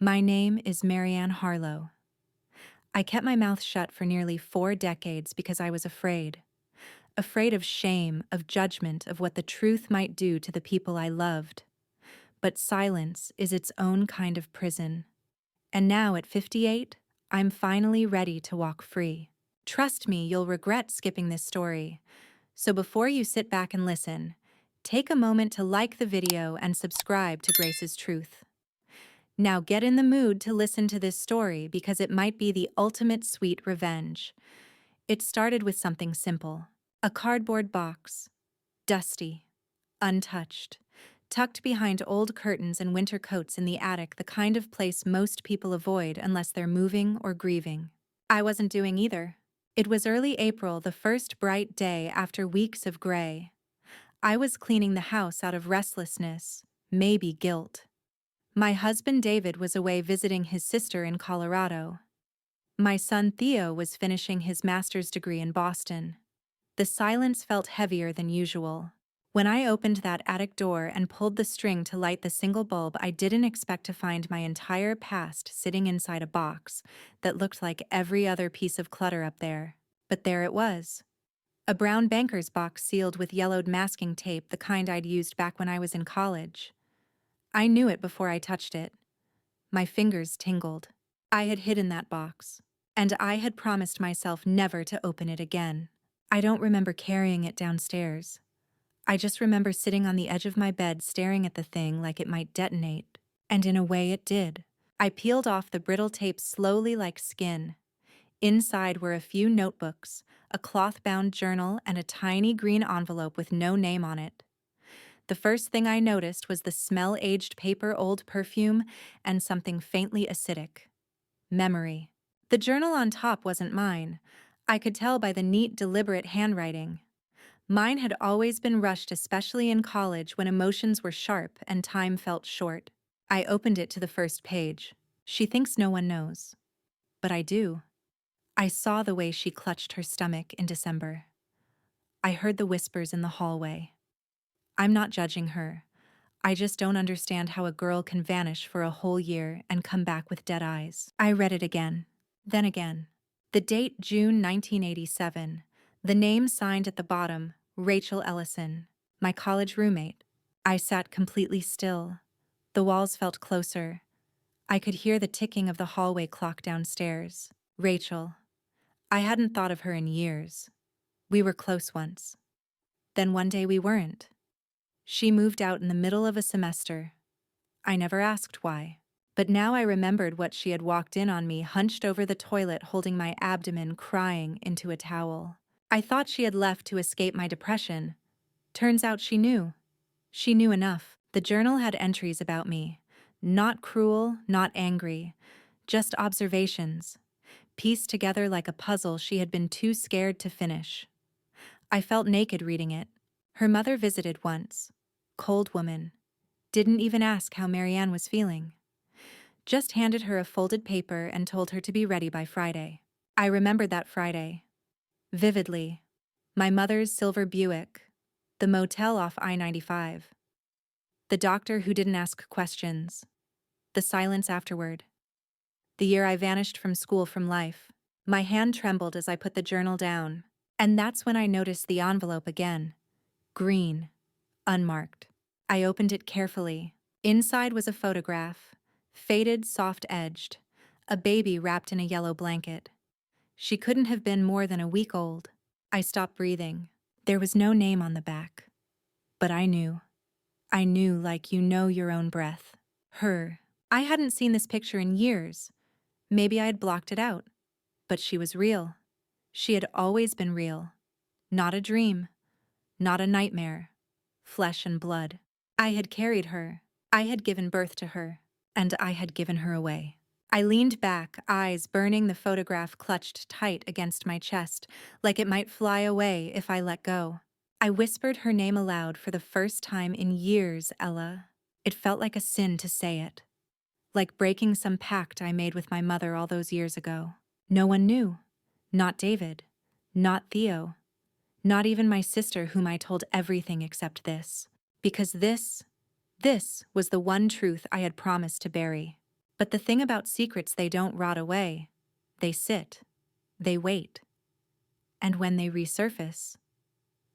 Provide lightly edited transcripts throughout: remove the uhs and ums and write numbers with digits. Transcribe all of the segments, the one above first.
My name is Marianne Harlow. I kept my mouth shut for nearly 4 decades because I was afraid. Afraid of shame, of judgment, of what the truth might do to the people I loved. But silence is its own kind of prison. And now at 58, I'm finally ready to walk free. Trust me, you'll regret skipping this story. So before you sit back and listen, take a moment to like the video and subscribe to Grace's Truth. Now get in the mood to listen to this story because it might be the ultimate sweet revenge. It started with something simple. A cardboard box. Dusty. Untouched. Tucked behind old curtains and winter coats in the attic, the kind of place most people avoid unless they're moving or grieving. I wasn't doing either. It was early April, the first bright day after weeks of gray. I was cleaning the house out of restlessness, maybe guilt. My husband David was away visiting his sister in Colorado. My son Theo was finishing his master's degree in Boston. The silence felt heavier than usual. When I opened that attic door and pulled the string to light the single bulb, I didn't expect to find my entire past sitting inside a box that looked like every other piece of clutter up there. But there it was. A brown banker's box sealed with yellowed masking tape, the kind I'd used back when I was in college. I knew it before I touched it. My fingers tingled. I had hidden that box, and I had promised myself never to open it again. I don't remember carrying it downstairs. I just remember sitting on the edge of my bed staring at the thing like it might detonate. And in a way it did. I peeled off the brittle tape slowly like skin. Inside were a few notebooks, a cloth-bound journal, and a tiny green envelope with no name on it. The first thing I noticed was the smell-aged paper, old perfume, and something faintly acidic. Memory. The journal on top wasn't mine. I could tell by the neat, deliberate handwriting. Mine had always been rushed, especially in college when emotions were sharp and time felt short. I opened it to the first page. She thinks no one knows. But I do. I saw the way she clutched her stomach in December. I heard the whispers in the hallway. I'm not judging her. I just don't understand how a girl can vanish for a whole year and come back with dead eyes. I read it again. Then again. The date, June 1987. The name signed at the bottom, Rachel Ellison, my college roommate. I sat completely still. The walls felt closer. I could hear the ticking of the hallway clock downstairs. Rachel. I hadn't thought of her in years. We were close once. Then one day we weren't. She moved out in the middle of a semester. I never asked why. But now I remembered what she had walked in on me, hunched over the toilet, holding my abdomen, crying into a towel. I thought she had left to escape my depression. Turns out she knew. She knew enough. The journal had entries about me. Not cruel, not angry. Just observations. Pieced together like a puzzle she had been too scared to finish. I felt naked reading it. Her mother visited once. Cold woman. Didn't even ask how Marianne was feeling. Just handed her a folded paper and told her to be ready by Friday. I remembered that Friday. Vividly. My mother's silver Buick. The motel off I-95. The doctor who didn't ask questions. The silence afterward. The year I vanished from school, from life. My hand trembled as I put the journal down. And that's when I noticed the envelope again. Green. Unmarked. I opened it carefully. Inside was a photograph. Faded, soft-edged. A baby wrapped in a yellow blanket. She couldn't have been more than a week old. I stopped breathing. There was no name on the back. But I knew. I knew like you know your own breath. Her. I hadn't seen this picture in years. Maybe I had blocked it out. But she was real. She had always been real. Not a dream. Not a nightmare. Flesh and blood. I had carried her. I had given birth to her. And I had given her away. I leaned back, eyes burning, the photograph clutched tight against my chest, like it might fly away if I let go. I whispered her name aloud for the first time in years, Ella. It felt like a sin to say it. Like breaking some pact I made with my mother all those years ago. No one knew. Not David. Not Theo. Not even my sister, whom I told everything except this. Because this was the one truth I had promised to bury. But the thing about secrets, they don't rot away. They sit, they wait, and when they resurface,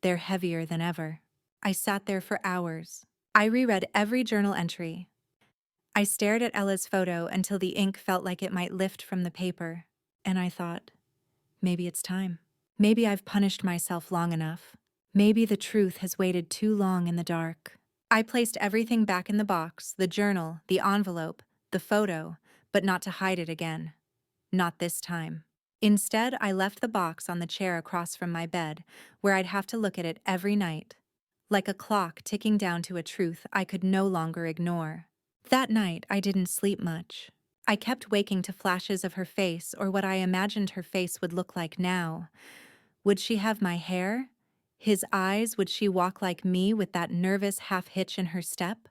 they're heavier than ever. I sat there for hours. I reread every journal entry. I stared at Ella's photo until the ink felt like it might lift from the paper, and I thought, maybe it's time. Maybe I've punished myself long enough. Maybe the truth has waited too long in the dark. I placed everything back in the box, the journal, the envelope, the photo, but not to hide it again. Not this time. Instead, I left the box on the chair across from my bed, where I'd have to look at it every night, like a clock ticking down to a truth I could no longer ignore. That night, I didn't sleep much. I kept waking to flashes of her face or what I imagined her face would look like now. Would she have my hair? His eyes? Would she walk like me with that nervous half-hitch in her step?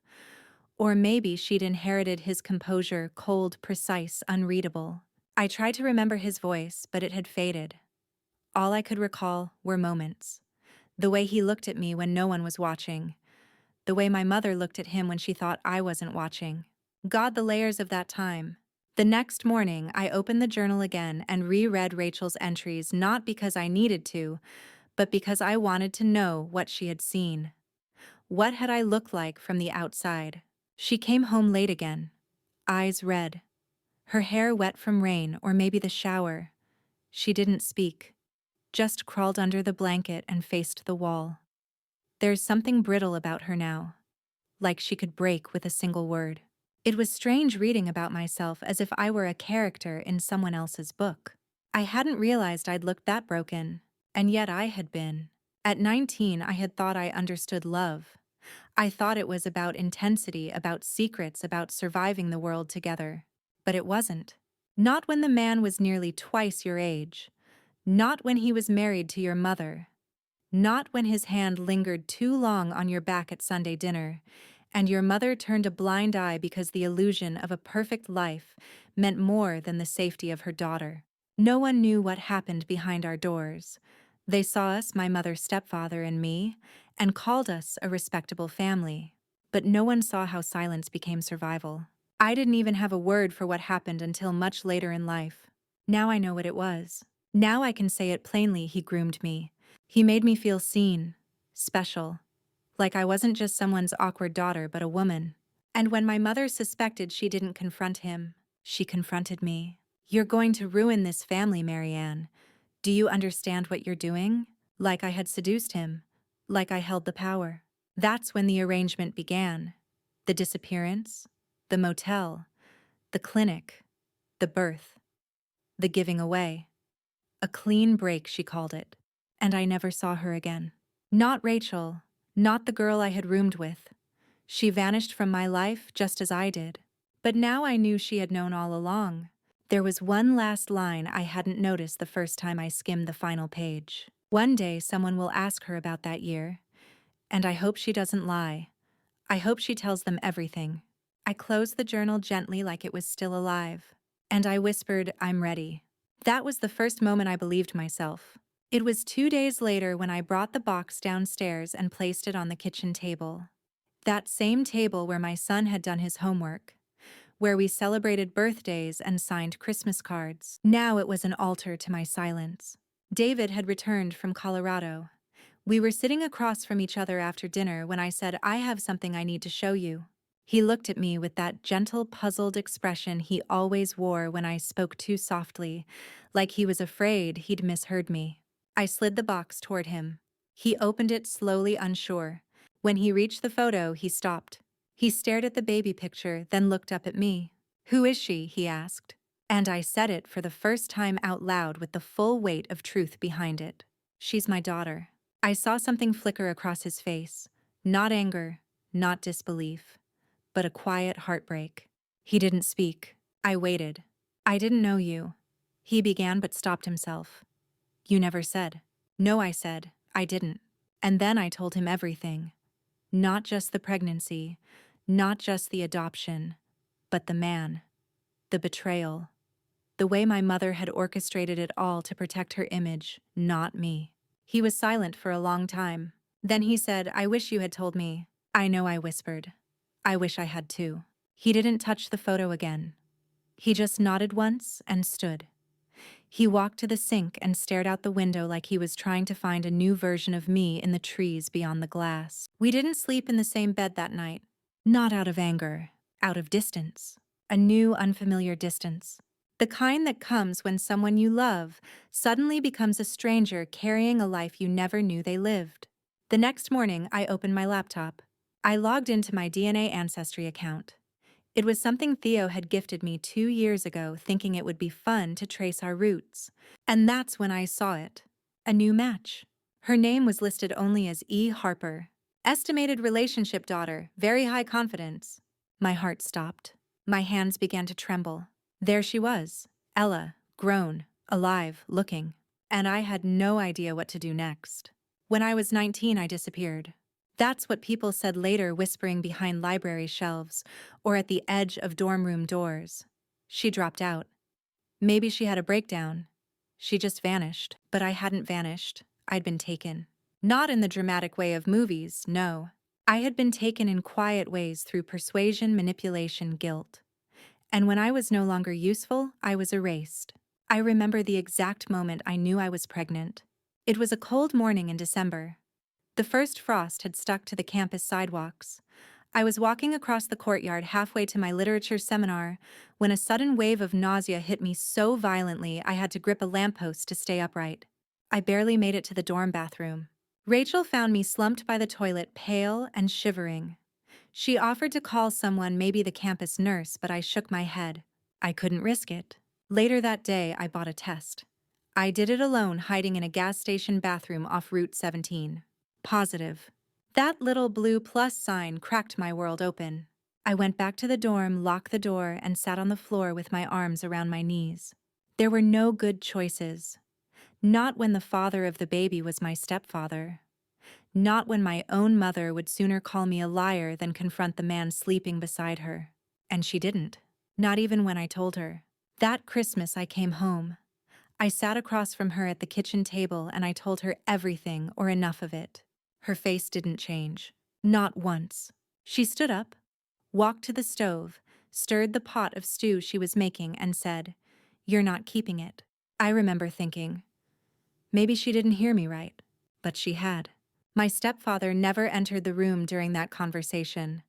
Or maybe she'd inherited his composure, cold, precise, unreadable. I tried to remember his voice, but it had faded. All I could recall were moments. The way he looked at me when no one was watching. The way my mother looked at him when she thought I wasn't watching. God, the layers of that time. The next morning, I opened the journal again and reread Rachel's entries, not because I needed to, but because I wanted to know what she had seen. What had I looked like from the outside? She came home late again, eyes red, her hair wet from rain or maybe the shower. She didn't speak, just crawled under the blanket and faced the wall. There's something brittle about her now, like she could break with a single word. It was strange reading about myself as if I were a character in someone else's book. I hadn't realized I'd looked that broken, and yet I had been. At 19, I had thought I understood love. I thought it was about intensity, about secrets, about surviving the world together. But it wasn't. Not when the man was nearly twice your age. Not when he was married to your mother. Not when his hand lingered too long on your back at Sunday dinner, and your mother turned a blind eye because the illusion of a perfect life meant more than the safety of her daughter. No one knew what happened behind our doors. They saw us, my mother's stepfather and me, and called us a respectable family. But no one saw how silence became survival. I didn't even have a word for what happened until much later in life. Now I know what it was. Now I can say it plainly. He groomed me. He made me feel seen, special, like I wasn't just someone's awkward daughter but a woman. And when my mother suspected she didn't confront him, she confronted me. You're going to ruin this family, Marianne. Do you understand what you're doing? Like I had seduced him, like I held the power. That's when the arrangement began. The disappearance, the motel, the clinic, the birth, the giving away. A clean break, she called it. And I never saw her again. Not Rachel, not the girl I had roomed with. She vanished from my life just as I did. But now I knew she had known all along. There was one last line I hadn't noticed the first time I skimmed the final page. One day someone will ask her about that year, and I hope she doesn't lie. I hope she tells them everything. I closed the journal gently like it was still alive, and I whispered, I'm ready. That was the first moment I believed myself. It was 2 days later when I brought the box downstairs and placed it on the kitchen table. That same table where my son had done his homework, where we celebrated birthdays and signed Christmas cards. Now it was an altar to my silence. David had returned from Colorado. We were sitting across from each other after dinner when I said, I have something I need to show you. He looked at me with that gentle, puzzled expression he always wore when I spoke too softly, like he was afraid he'd misheard me. I slid the box toward him. He opened it slowly, unsure. When he reached the photo, he stopped. He stared at the baby picture, then looked up at me. Who is she? He asked. And I said it for the first time out loud with the full weight of truth behind it. She's my daughter. I saw something flicker across his face. Not anger, not disbelief, but a quiet heartbreak. He didn't speak. I waited. I didn't know you. He began but stopped himself. You never said. No, I said. I didn't. And then I told him everything. Not just the pregnancy, not just the adoption, but the man, the betrayal, the way my mother had orchestrated it all to protect her image, not me. He was silent for a long time. Then he said, I wish you had told me. I know, I whispered. I wish I had too. He didn't touch the photo again. He just nodded once and stood. He walked to the sink and stared out the window like he was trying to find a new version of me in the trees beyond the glass. We didn't sleep in the same bed that night. Not out of anger, out of distance. A new, unfamiliar distance. The kind that comes when someone you love suddenly becomes a stranger carrying a life you never knew they lived. The next morning, I opened my laptop. I logged into my DNA Ancestry account. It was something Theo had gifted me 2 years ago, thinking it would be fun to trace our roots. And that's when I saw it. A new match. Her name was listed only as E. Harper. Estimated relationship daughter, very high confidence. My heart stopped. My hands began to tremble. There she was, Ella, grown, alive, looking. And I had no idea what to do next. When I was 19, I disappeared. That's what people said later, whispering behind library shelves or at the edge of dorm room doors. She dropped out. Maybe she had a breakdown. She just vanished. But I hadn't vanished. I'd been taken. Not in the dramatic way of movies, no. I had been taken in quiet ways through persuasion, manipulation, guilt. And when I was no longer useful, I was erased. I remember the exact moment I knew I was pregnant. It was a cold morning in December. The first frost had stuck to the campus sidewalks. I was walking across the courtyard halfway to my literature seminar when a sudden wave of nausea hit me so violently I had to grip a lamppost to stay upright. I barely made it to the dorm bathroom. Rachel found me slumped by the toilet, pale and shivering. She offered to call someone, maybe the campus nurse, but I shook my head. I couldn't risk it. Later that day, I bought a test. I did it alone, hiding in a gas station bathroom off Route 17. Positive. That little blue plus sign cracked my world open. I went back to the dorm, locked the door, and sat on the floor with my arms around my knees. There were no good choices. Not when the father of the baby was my stepfather. Not when my own mother would sooner call me a liar than confront the man sleeping beside her. And she didn't. Not even when I told her. That Christmas I came home. I sat across from her at the kitchen table and I told her everything or enough of it. Her face didn't change. Not once. She stood up, walked to the stove, stirred the pot of stew she was making and said, "You're not keeping it." I remember thinking, maybe she didn't hear me right, but she had. My stepfather never entered the room during that conversation,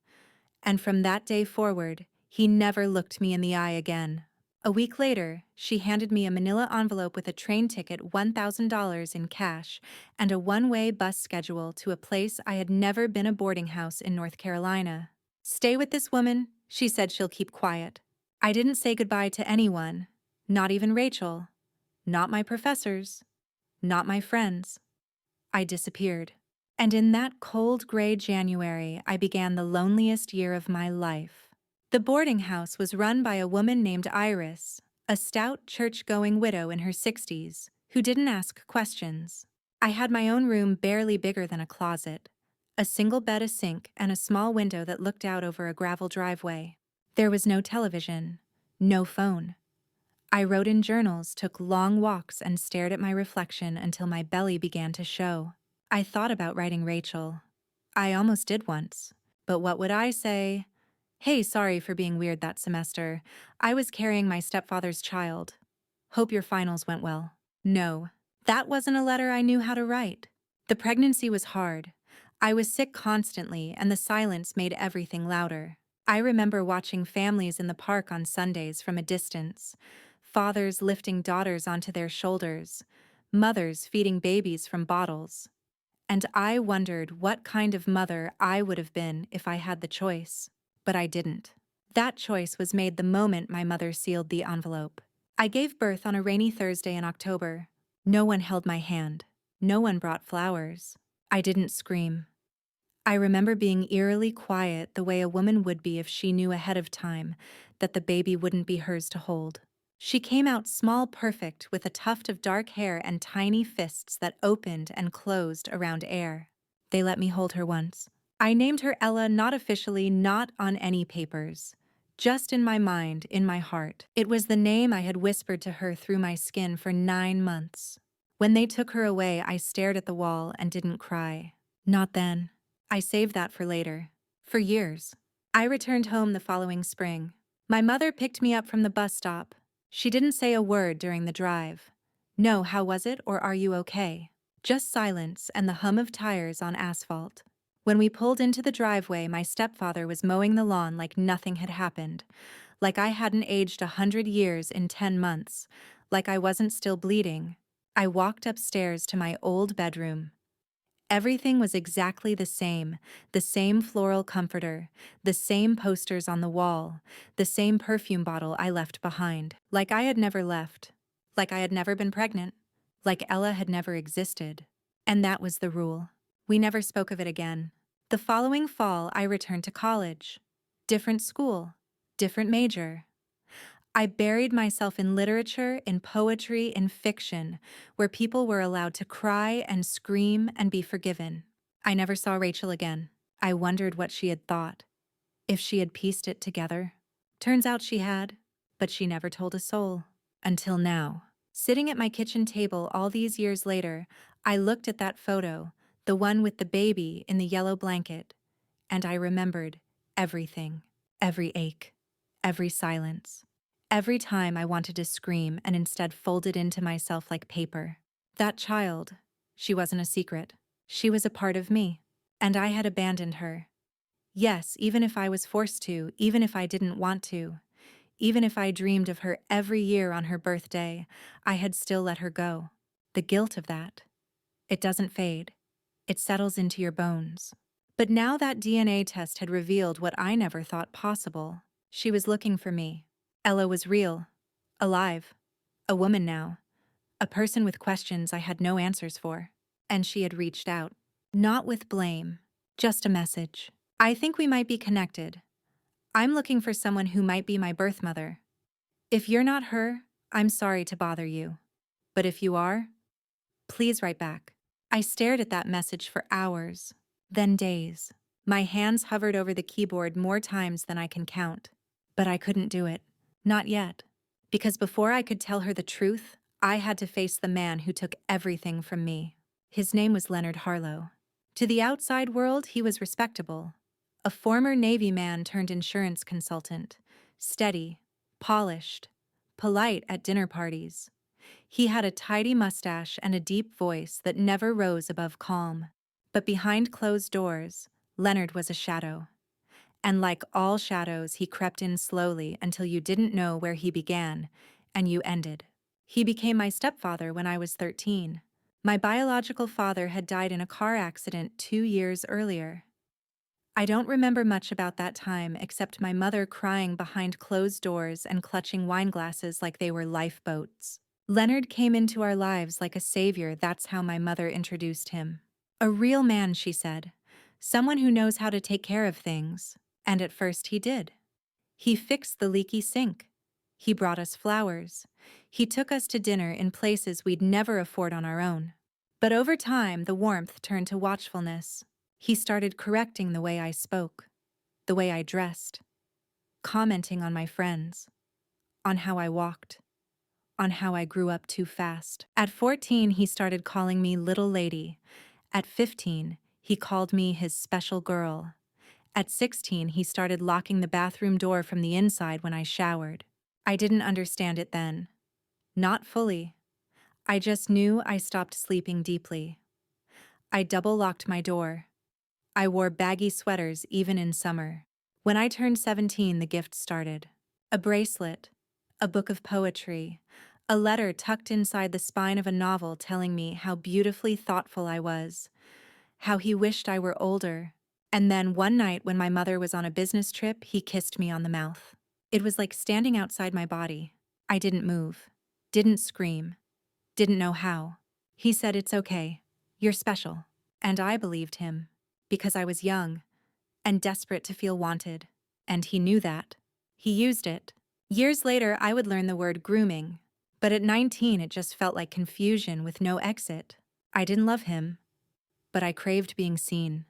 and from that day forward, he never looked me in the eye again. A week later, she handed me a manila envelope with a train ticket, $1,000 in cash, and a one-way bus schedule to a place I had never been, a boarding house in North Carolina. "Stay with this woman," she said. "She'll keep quiet." I didn't say goodbye to anyone, not even Rachel, not my professors, not my friends. I disappeared. And in that cold, gray January, I began the loneliest year of my life. The boarding house was run by a woman named Iris, a stout, church-going widow in her 60s, who didn't ask questions. I had my own room, barely bigger than a closet, a single bed, a sink, and a small window that looked out over a gravel driveway. There was no television, no phone. I wrote in journals, took long walks, and stared at my reflection until my belly began to show. I thought about writing Rachel. I almost did once. But what would I say? "Hey, sorry for being weird that semester. I was carrying my stepfather's child. Hope your finals went well." No, that wasn't a letter I knew how to write. The pregnancy was hard. I was sick constantly, and the silence made everything louder. I remember watching families in the park on Sundays from a distance. Fathers lifting daughters onto their shoulders. Mothers feeding babies from bottles. And I wondered what kind of mother I would have been if I had the choice. But I didn't. That choice was made the moment my mother sealed the envelope. I gave birth on a rainy Thursday in October. No one held my hand. No one brought flowers. I didn't scream. I remember being eerily quiet, the way a woman would be if she knew ahead of time that the baby wouldn't be hers to hold. She came out small, perfect, with a tuft of dark hair and tiny fists that opened and closed around air. They let me hold her once. I named her Ella, not officially, not on any papers. Just in my mind, in my heart. It was the name I had whispered to her through my skin for 9 months. When they took her away, I stared at the wall and didn't cry. Not then. I saved that for later. For years. I returned home the following spring. My mother picked me up from the bus stop. She didn't say a word during the drive. No, how was it, or are you okay? Just silence and the hum of tires on asphalt. When we pulled into the driveway, my stepfather was mowing the lawn like nothing had happened, like I hadn't aged 100 years in 10 months, like I wasn't still bleeding. I walked upstairs to my old bedroom. Everything was exactly the same floral comforter, the same posters on the wall, the same perfume bottle I left behind. Like I had never left. Like I had never been pregnant. Like Ella had never existed. And that was the rule. We never spoke of it again. The following fall, I returned to college. Different school. Different major. I buried myself in literature, in poetry, in fiction, where people were allowed to cry and scream and be forgiven. I never saw Rachel again. I wondered what she had thought, if she had pieced it together. Turns out she had, but she never told a soul. Until now. Sitting at my kitchen table all these years later, I looked at that photo, the one with the baby in the yellow blanket, and I remembered everything, every ache, every silence. Every time I wanted to scream and instead folded into myself like paper. That child, she wasn't a secret. She was a part of me. And I had abandoned her. Yes, even if I was forced to, even if I didn't want to, even if I dreamed of her every year on her birthday, I had still let her go. The guilt of that. It doesn't fade. It settles into your bones. But now that DNA test had revealed what I never thought possible. She was looking for me. Ella was real, alive, a woman now, a person with questions I had no answers for. And she had reached out. Not with blame, just a message. I think we might be connected. I'm looking for someone who might be my birth mother. If you're not her, I'm sorry to bother you. But if you are, please write back. I stared at that message for hours, then days. My hands hovered over the keyboard more times than I can count. But I couldn't do it. Not yet. Because before I could tell her the truth, I had to face the man who took everything from me. His name was Leonard Harlow. To the outside world, he was respectable. A former Navy man turned insurance consultant. Steady, polished, polite at dinner parties. He had a tidy mustache and a deep voice that never rose above calm. But behind closed doors, Leonard was a shadow. And like all shadows, he crept in slowly until you didn't know where he began, and you ended. He became my stepfather when I was 13. My biological father had died in a car accident 2 years earlier. I don't remember much about that time except my mother crying behind closed doors and clutching wine glasses like they were lifeboats. Leonard came into our lives like a savior. That's how my mother introduced him. A real man, she said. Someone who knows how to take care of things. And at first he did. He fixed the leaky sink. He brought us flowers. He took us to dinner in places we'd never afford on our own. But over time, the warmth turned to watchfulness. He started correcting the way I spoke, the way I dressed, commenting on my friends, on how I walked, on how I grew up too fast. At 14, he started calling me little lady. At 15, he called me his special girl. At 16, he started locking the bathroom door from the inside when I showered. I didn't understand it then. Not fully. I just knew I stopped sleeping deeply. I double-locked my door. I wore baggy sweaters even in summer. When I turned 17, the gift started. A bracelet, a book of poetry, a letter tucked inside the spine of a novel telling me how beautifully thoughtful I was, how he wished I were older. And then one night when my mother was on a business trip, he kissed me on the mouth. It was like standing outside my body. I didn't move, didn't scream, didn't know how. He said, "It's okay. You're special." And I believed him, because I was young and desperate to feel wanted. And he knew that. He used it. Years later, I would learn the word grooming. But at 19, it just felt like confusion with no exit. I didn't love him, but I craved being seen,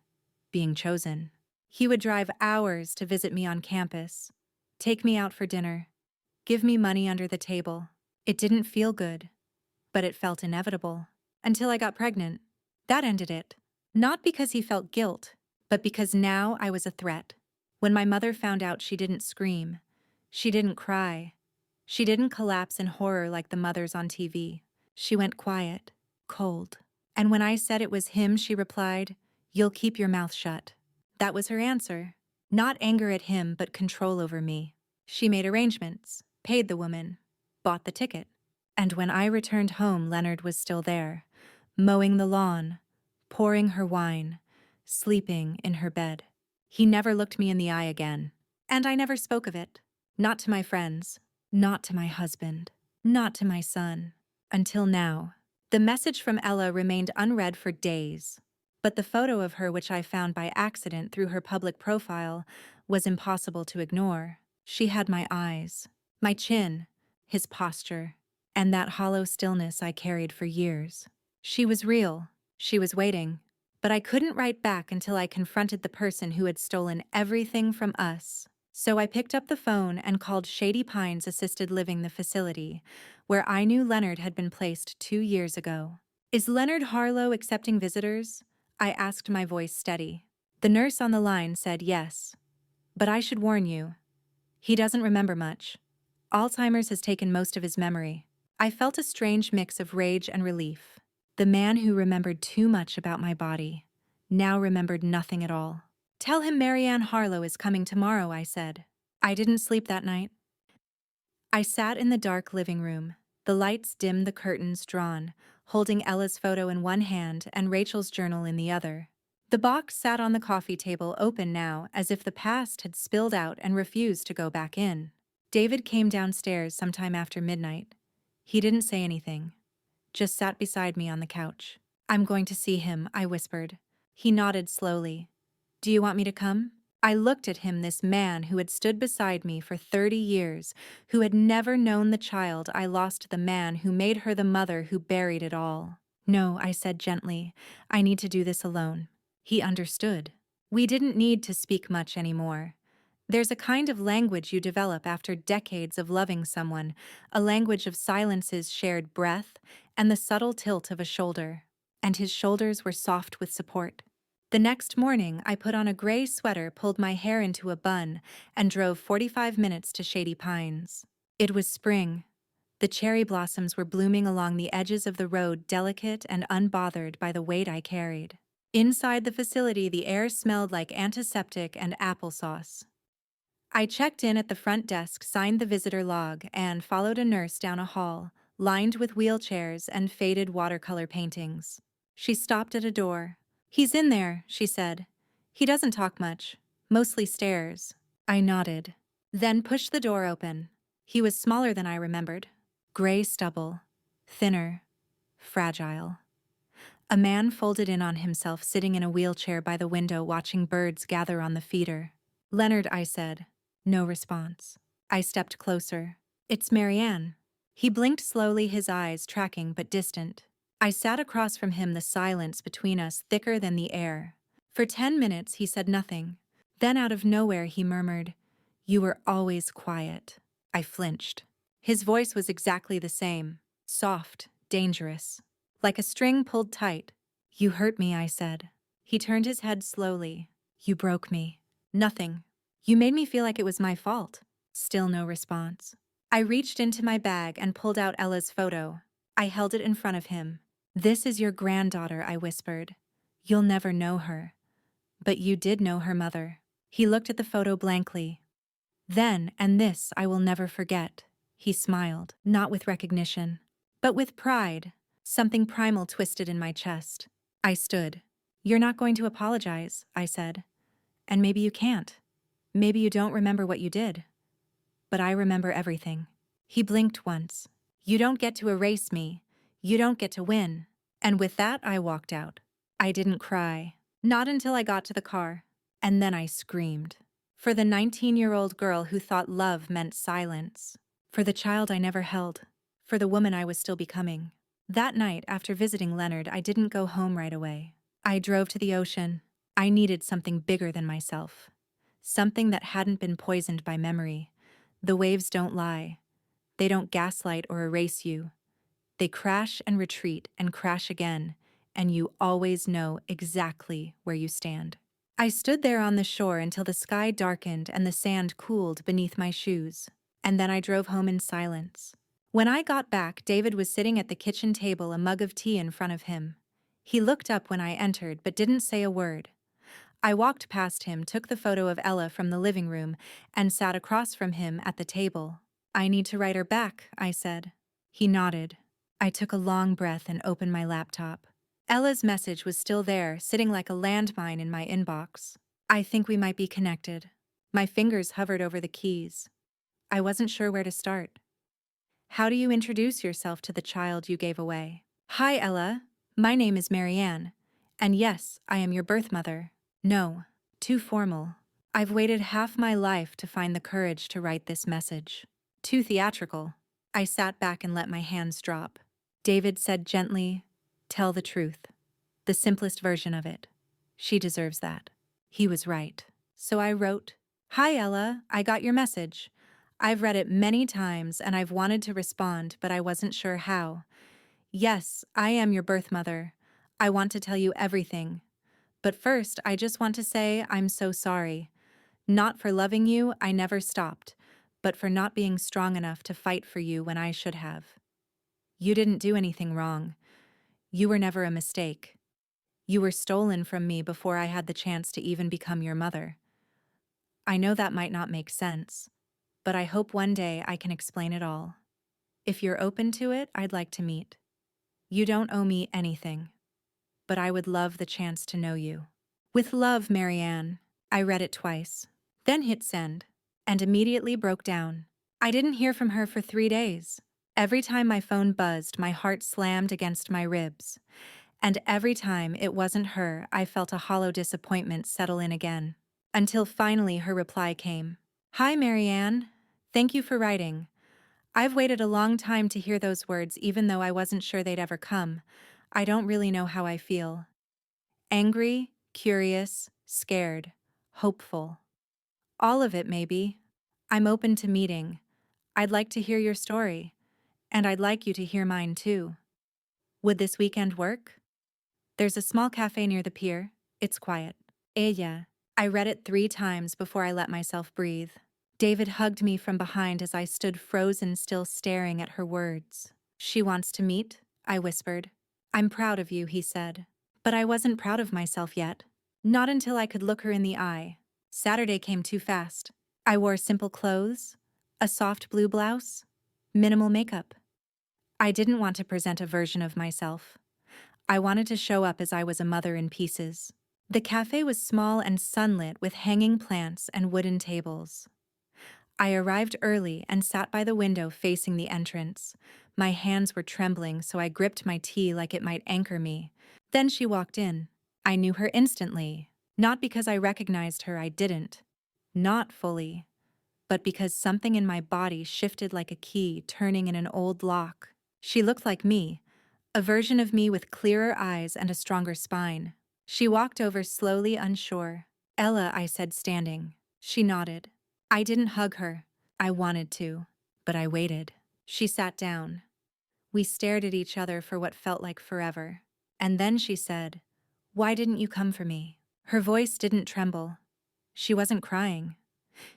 being chosen. He would drive hours to visit me on campus, take me out for dinner, give me money under the table. It didn't feel good, but it felt inevitable. Until I got pregnant. That ended it. Not because he felt guilt, but because now I was a threat. When my mother found out, she didn't scream. She didn't cry. She didn't collapse in horror like the mothers on TV. She went quiet, cold. And when I said it was him, she replied, "You'll keep your mouth shut." That was her answer. Not anger at him, but control over me. She made arrangements, paid the woman, bought the ticket. And when I returned home, Leonard was still there, mowing the lawn, pouring her wine, sleeping in her bed. He never looked me in the eye again. And I never spoke of it. Not to my friends, not to my husband, not to my son. Until now. The message from Ella remained unread for days. But the photo of her, which I found by accident through her public profile, was impossible to ignore. She had my eyes, my chin, his posture, and that hollow stillness I carried for years. She was real. She was waiting. But I couldn't write back until I confronted the person who had stolen everything from us. So I picked up the phone and called Shady Pines Assisted Living, the facility, where I knew Leonard had been placed 2 years ago. "Is Leonard Harlow accepting visitors?" I asked, my voice steady. The nurse on the line said yes. "But I should warn you. He doesn't remember much. Alzheimer's has taken most of his memory." I felt a strange mix of rage and relief. The man who remembered too much about my body now remembered nothing at all. "Tell him Marianne Harlow is coming tomorrow," I said. I didn't sleep that night. I sat in the dark living room, the lights dim, the curtains drawn, holding Ella's photo in one hand and Rachel's journal in the other. The box sat on the coffee table, open now, as if the past had spilled out and refused to go back in. David came downstairs sometime after midnight. He didn't say anything, just sat beside me on the couch. "I'm going to see him," I whispered. He nodded slowly. "Do you want me to come?" I looked at him, this man who had stood beside me for 30 years, who had never known the child I lost, the man who made her the mother who buried it all. "No," I said gently. "I need to do this alone." He understood. We didn't need to speak much anymore. There's a kind of language you develop after decades of loving someone, a language of silences, shared breath, and the subtle tilt of a shoulder. And his shoulders were soft with support. The next morning, I put on a gray sweater, pulled my hair into a bun, and drove 45 minutes to Shady Pines. It was spring. The cherry blossoms were blooming along the edges of the road, delicate and unbothered by the weight I carried. Inside the facility, the air smelled like antiseptic and applesauce. I checked in at the front desk, signed the visitor log, and followed a nurse down a hall, lined with wheelchairs and faded watercolor paintings. She stopped at a door. "He's in there," she said. "He doesn't talk much, mostly stares." I nodded, then pushed the door open. He was smaller than I remembered. Gray stubble, thinner, fragile. A man folded in on himself, sitting in a wheelchair by the window, watching birds gather on the feeder. "Leonard," I said. No response. I stepped closer. "It's Marianne." He blinked slowly, his eyes tracking but distant. I sat across from him, the silence between us thicker than the air. For 10 minutes he said nothing. Then out of nowhere he murmured, "You were always quiet." I flinched. His voice was exactly the same, soft, dangerous, like a string pulled tight. "You hurt me," I said. He turned his head slowly. "You broke me." "Nothing. You made me feel like it was my fault." Still no response. I reached into my bag and pulled out Ella's photo. I held it in front of him. "This is your granddaughter," I whispered. "You'll never know her. But you did know her mother." He looked at the photo blankly. "Then, and this I will never forget." He smiled, not with recognition, but with pride. Something primal twisted in my chest. I stood. "You're not going to apologize," I said. "And maybe you can't. Maybe you don't remember what you did. But I remember everything." He blinked once. "You don't get to erase me. You don't get to win." And with that, I walked out. I didn't cry. Not until I got to the car. And then I screamed. For the 19-year-old girl who thought love meant silence. For the child I never held. For the woman I was still becoming. That night, after visiting Leonard, I didn't go home right away. I drove to the ocean. I needed something bigger than myself. Something that hadn't been poisoned by memory. The waves don't lie. They don't gaslight or erase you. They crash and retreat and crash again, and you always know exactly where you stand. I stood there on the shore until the sky darkened and the sand cooled beneath my shoes. and then I drove home in silence. When I got back, David was sitting at the kitchen table, a mug of tea in front of him. He looked up when I entered but didn't say a word. I walked past him, took the photo of Ella from the living room, and sat across from him at the table. "I need to write her back," I said. He nodded. I took a long breath and opened my laptop. Ella's message was still there, sitting like a landmine in my inbox. "I think we might be connected." My fingers hovered over the keys. I wasn't sure where to start. "How do you introduce yourself to the child you gave away?" "Hi, Ella. My name is Marianne. And yes, I am your birth mother." "No, too formal. I've waited half my life to find the courage to write this message. Too theatrical." I sat back and let my hands drop. David said gently, "Tell the truth. The simplest version of it. She deserves that." He was right. So I wrote, "Hi, Ella. I got your message. I've read it many times and I've wanted to respond, but I wasn't sure how. Yes, I am your birth mother. I want to tell you everything. But first, I just want to say I'm so sorry. Not for loving you, I never stopped, but for not being strong enough to fight for you when I should have. You didn't do anything wrong. You were never a mistake. You were stolen from me before I had the chance to even become your mother. I know that might not make sense, but I hope one day I can explain it all. If you're open to it, I'd like to meet. You don't owe me anything, but I would love the chance to know you. With love, Marianne." I read it twice, then hit send, and immediately broke down. I didn't hear from her for 3 days. Every time my phone buzzed, my heart slammed against my ribs. And every time it wasn't her, I felt a hollow disappointment settle in again. Until finally her reply came. "Hi, Marianne. Thank you for writing. I've waited a long time to hear those words, even though I wasn't sure they'd ever come. I don't really know how I feel. Angry, curious, scared, hopeful. All of it, maybe. I'm open to meeting. I'd like to hear your story, and I'd like you to hear mine too. Would this weekend work? There's a small cafe near the pier. It's quiet." Ella. I read it 3 times before I let myself breathe. David hugged me from behind as I stood frozen still, staring at her words. "She wants to meet," I whispered. "I'm proud of you," he said. But I wasn't proud of myself yet. Not until I could look her in the eye. Saturday came too fast. I wore simple clothes, a soft blue blouse, minimal makeup. I didn't want to present a version of myself. I wanted to show up as I was a mother in pieces. The cafe was small and sunlit with hanging plants and wooden tables. I arrived early and sat by the window facing the entrance. My hands were trembling, so I gripped my tea like it might anchor me. Then she walked in. I knew her instantly. Not because I recognized her, I didn't. Not fully. But because something in my body shifted like a key turning in an old lock. She looked like me, a version of me with clearer eyes and a stronger spine. She walked over slowly, unsure. "Ella," I said, standing. She nodded. I didn't hug her. I wanted to, but I waited. She sat down. We stared at each other for what felt like forever. And then she said, "Why didn't you come for me?" Her voice didn't tremble. She wasn't crying.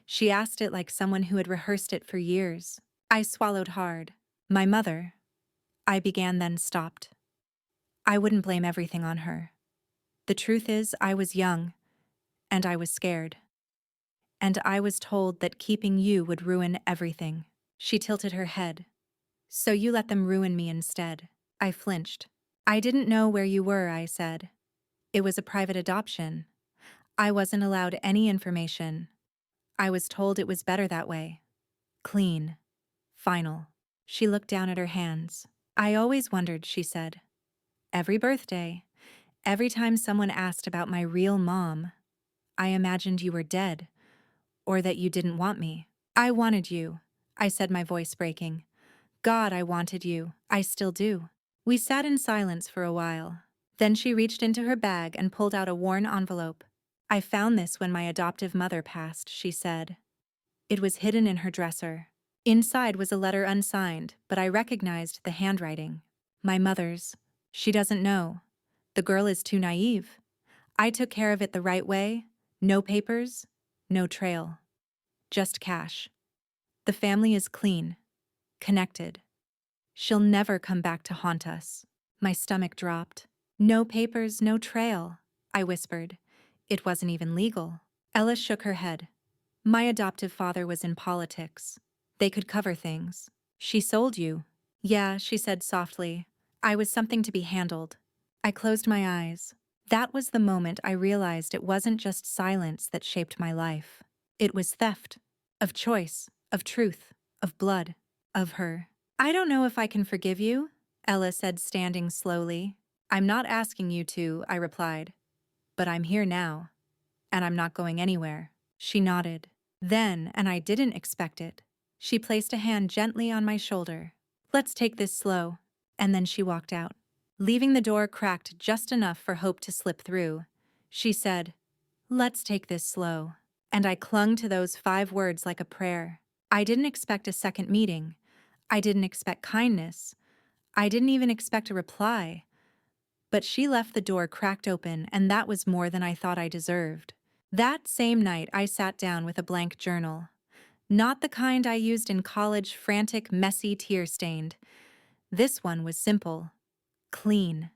She asked it like someone who had rehearsed it for years. I swallowed hard. "My mother," I began, then stopped. I wouldn't blame everything on her. The truth is, I was young, and I was scared. And I was told that keeping you would ruin everything. She tilted her head. "So you let them ruin me instead." I flinched. "I didn't know where you were," I said. "It was a private adoption. I wasn't allowed any information. I was told it was better that way. Clean. Final." She looked down at her hands. "I always wondered," she said. "Every birthday, every time someone asked about my real mom, I imagined you were dead, or that you didn't want me. I wanted you," I said, my voice breaking. "God, I wanted you. I still do." We sat in silence for a while. Then she reached into her bag and pulled out a worn envelope. "I found this when my adoptive mother passed," she said. It was hidden in her dresser. Inside was a letter unsigned, but I recognized the handwriting. My mother's. She doesn't know. The girl is too naive. I took care of it the right way. No papers, no trail. Just cash. The family is clean, connected. She'll never come back to haunt us. My stomach dropped. No papers, no trail, I whispered. It wasn't even legal. Ella shook her head. My adoptive father was in politics. They could cover things. She sold you. Yeah, she said softly. I was something to be handled. I closed my eyes. That was the moment I realized it wasn't just silence that shaped my life. It was theft. Of choice, of truth, of blood, of her. I don't know if I can forgive you, Ella said, standing slowly. I'm not asking you to, I replied. But I'm here now. And I'm not going anywhere. She nodded. Then, and I didn't expect it, she placed a hand gently on my shoulder. Let's take this slow. And then she walked out, leaving the door cracked just enough for hope to slip through. She said, let's take this slow. And I clung to those 5 words like a prayer. I didn't expect a second meeting. I didn't expect kindness. I didn't even expect a reply. But she left the door cracked open, and that was more than I thought I deserved. That same night, I sat down with a blank journal. Not the kind I used in college, frantic, messy, tear-stained. This one was simple, clean.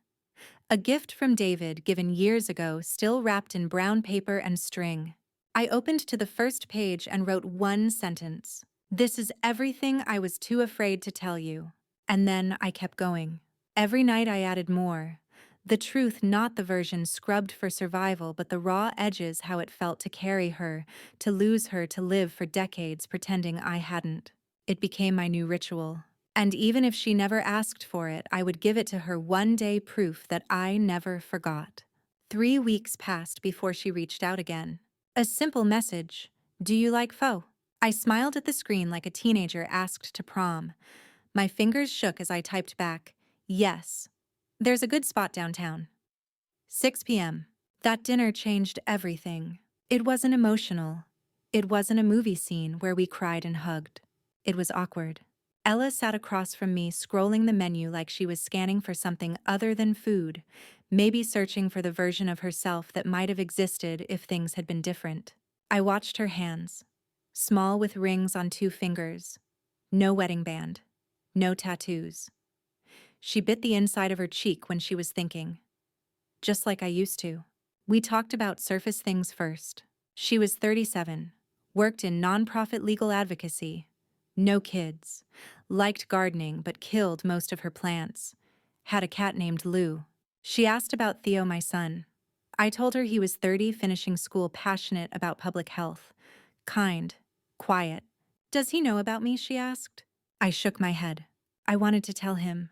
A gift from David given years ago, still wrapped in brown paper and string. I opened to the first page and wrote one sentence. This is everything I was too afraid to tell you. And then I kept going. Every night I added more. The truth, not the version scrubbed for survival, but the raw edges, how it felt to carry her, to lose her, to live for decades pretending I hadn't. It became my new ritual. And even if she never asked for it, I would give it to her one day, proof that I never forgot. 3 weeks passed before she reached out again. A simple message. Do you like pho? I smiled at the screen like a teenager asked to prom. My fingers shook as I typed back, yes. There's a good spot downtown. 6 p.m. That dinner changed everything. It wasn't emotional. It wasn't a movie scene where we cried and hugged. It was awkward. Ella sat across from me, scrolling the menu like she was scanning for something other than food, maybe searching for the version of herself that might have existed if things had been different. I watched her hands, small with rings on 2 fingers. No wedding band. No tattoos. She bit the inside of her cheek when she was thinking. Just like I used to. We talked about surface things first. She was 37, worked in nonprofit legal advocacy, no kids, liked gardening but killed most of her plants, had a cat named Lou. She asked about Theo, my son. I told her he was 30, finishing school, passionate about public health, kind, quiet. Does he know about me, she asked. I shook my head. I wanted to tell him.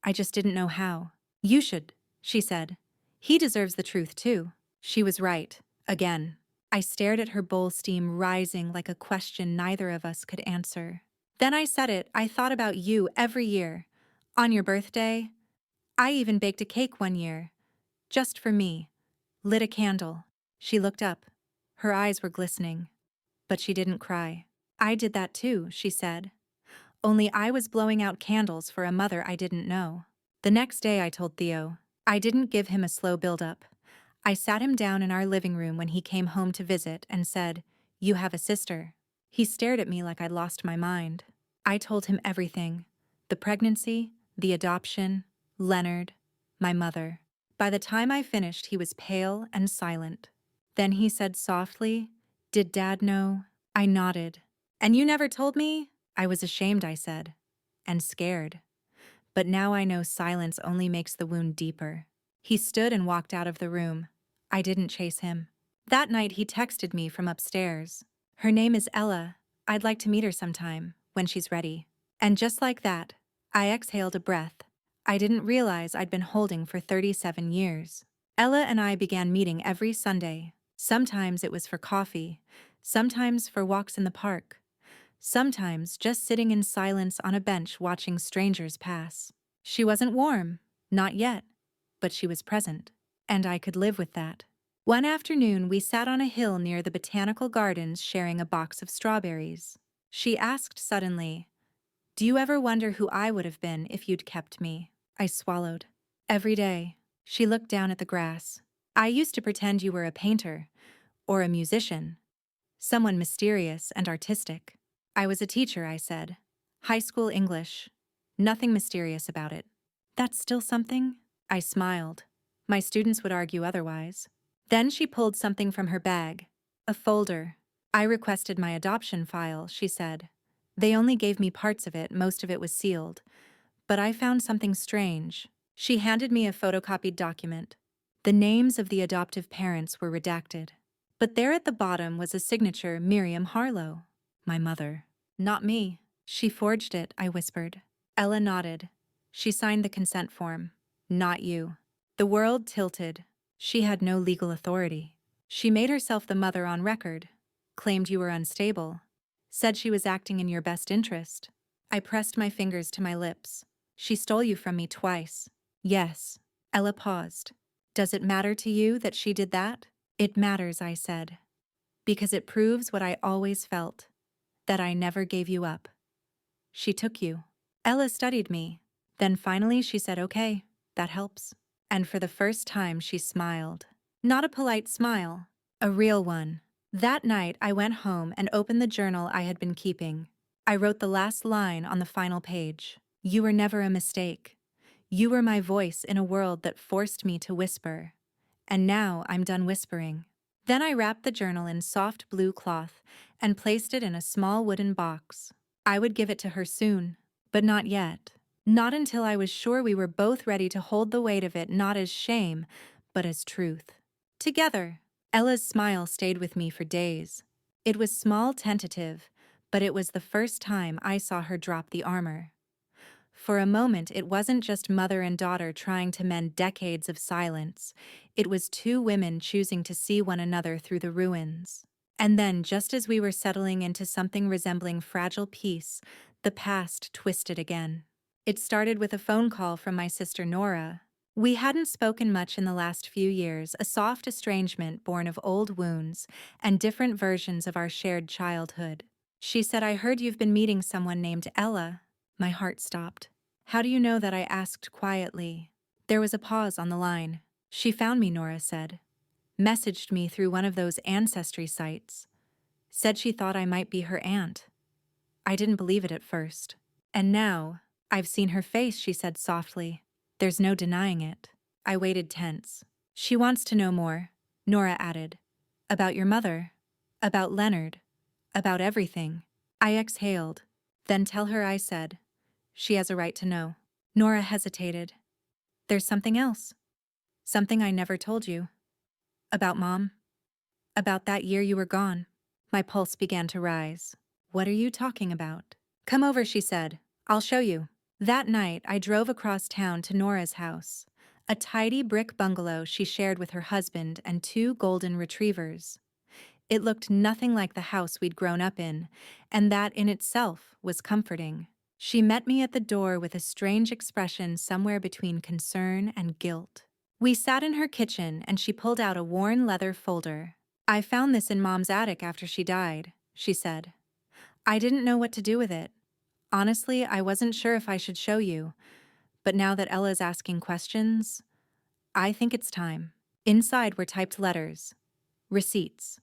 I just didn't know how. You should, she said. He deserves the truth too. She was right, again. I stared at her bowl, steam rising like a question neither of us could answer. Then I said it. I thought about you every year. On your birthday. I even baked a cake one year. Just for me. Lit a candle. She looked up. Her eyes were glistening. But she didn't cry. I did that too, she said. Only I was blowing out candles for a mother I didn't know. The next day I told Theo. I didn't give him a slow build-up. I sat him down in our living room when he came home to visit and said, "You have a sister." He stared at me like I'd lost my mind. I told him everything. The pregnancy, the adoption, Leonard, my mother. By the time I finished, he was pale and silent. Then he said softly, "Did Dad know?" I nodded. "And you never told me?" I was ashamed, I said, and scared. But now I know silence only makes the wound deeper. He stood and walked out of the room. I didn't chase him. That night he texted me from upstairs. Her name is Ella. I'd like to meet her sometime, when she's ready. And just like that, I exhaled a breath I didn't realize I'd been holding for 37 years. Ella and I began meeting every Sunday. Sometimes it was for coffee, sometimes for walks in the park. Sometimes just sitting in silence on a bench watching strangers pass. She wasn't warm, not yet, but she was present, and I could live with that. One afternoon we sat on a hill near the botanical gardens sharing a box of strawberries. She asked suddenly, "Do you ever wonder who I would have been if you'd kept me?" I swallowed. "Every day." She looked down at the grass. "I used to pretend you were a painter, or a musician, someone mysterious and artistic. I was a teacher, I said. High school English. Nothing mysterious about it. That's still something? I smiled. My students would argue otherwise. Then she pulled something from her bag. A folder. I requested my adoption file, she said. They only gave me parts of it, most of it was sealed. But I found something strange. She handed me a photocopied document. The names of the adoptive parents were redacted. But there at the bottom was a signature, Marianne Harlow. My mother. Not me. She forged it, I whispered. Ella nodded. She signed the consent form. Not you. The world tilted. She had no legal authority. She made herself the mother on record, claimed you were unstable, said she was acting in your best interest. I pressed my fingers to my lips. She stole you from me twice. Yes. Ella paused. Does it matter to you that she did that? It matters, I said. Because it proves what I always felt, that I never gave you up. She took you. Ella studied me. Then finally she said, okay, that helps. And for the first time she smiled. Not a polite smile, a real one. That night I went home and opened the journal I had been keeping. I wrote the last line on the final page. You were never a mistake. You were my voice in a world that forced me to whisper. And now I'm done whispering. Then I wrapped the journal in soft blue cloth and placed it in a small wooden box. I would give it to her soon, but not yet. Not until I was sure we were both ready to hold the weight of it not as shame, but as truth. Together. Ella's smile stayed with me for days. It was small, tentative, but it was the first time I saw her drop the armor. For a moment, it wasn't just mother and daughter trying to mend decades of silence. It was two women choosing to see one another through the ruins. And then, just as we were settling into something resembling fragile peace, the past twisted again. It started with a phone call from my sister Nora. We hadn't spoken much in the last few years, a soft estrangement born of old wounds and different versions of our shared childhood. She said, I heard you've been meeting someone named Ella. My heart stopped. How do you know that? I asked quietly. There was a pause on the line. She found me, Nora said. Messaged me through one of those ancestry sites. Said she thought I might be her aunt. I didn't believe it at first. And now, I've seen her face, she said softly. There's no denying it. I waited tense. She wants to know more, Nora added. About your mother. About Leonard. About everything. I exhaled. Then tell her, I said. She has a right to know. Nora hesitated. There's something else. Something I never told you. About Mom. About that year you were gone. My pulse began to rise. What are you talking about? Come over, she said. I'll show you. That night, I drove across town to Nora's house, a tidy brick bungalow she shared with her husband and two golden retrievers. It looked nothing like the house we'd grown up in, and that in itself was comforting. She met me at the door with a strange expression somewhere between concern and guilt. We sat in her kitchen and she pulled out a worn leather folder. I found this in Mom's attic after she died, she said. I didn't know what to do with it. Honestly, I wasn't sure if I should show you, but now that Ella's asking questions, I think it's time. Inside were typed letters, receipts,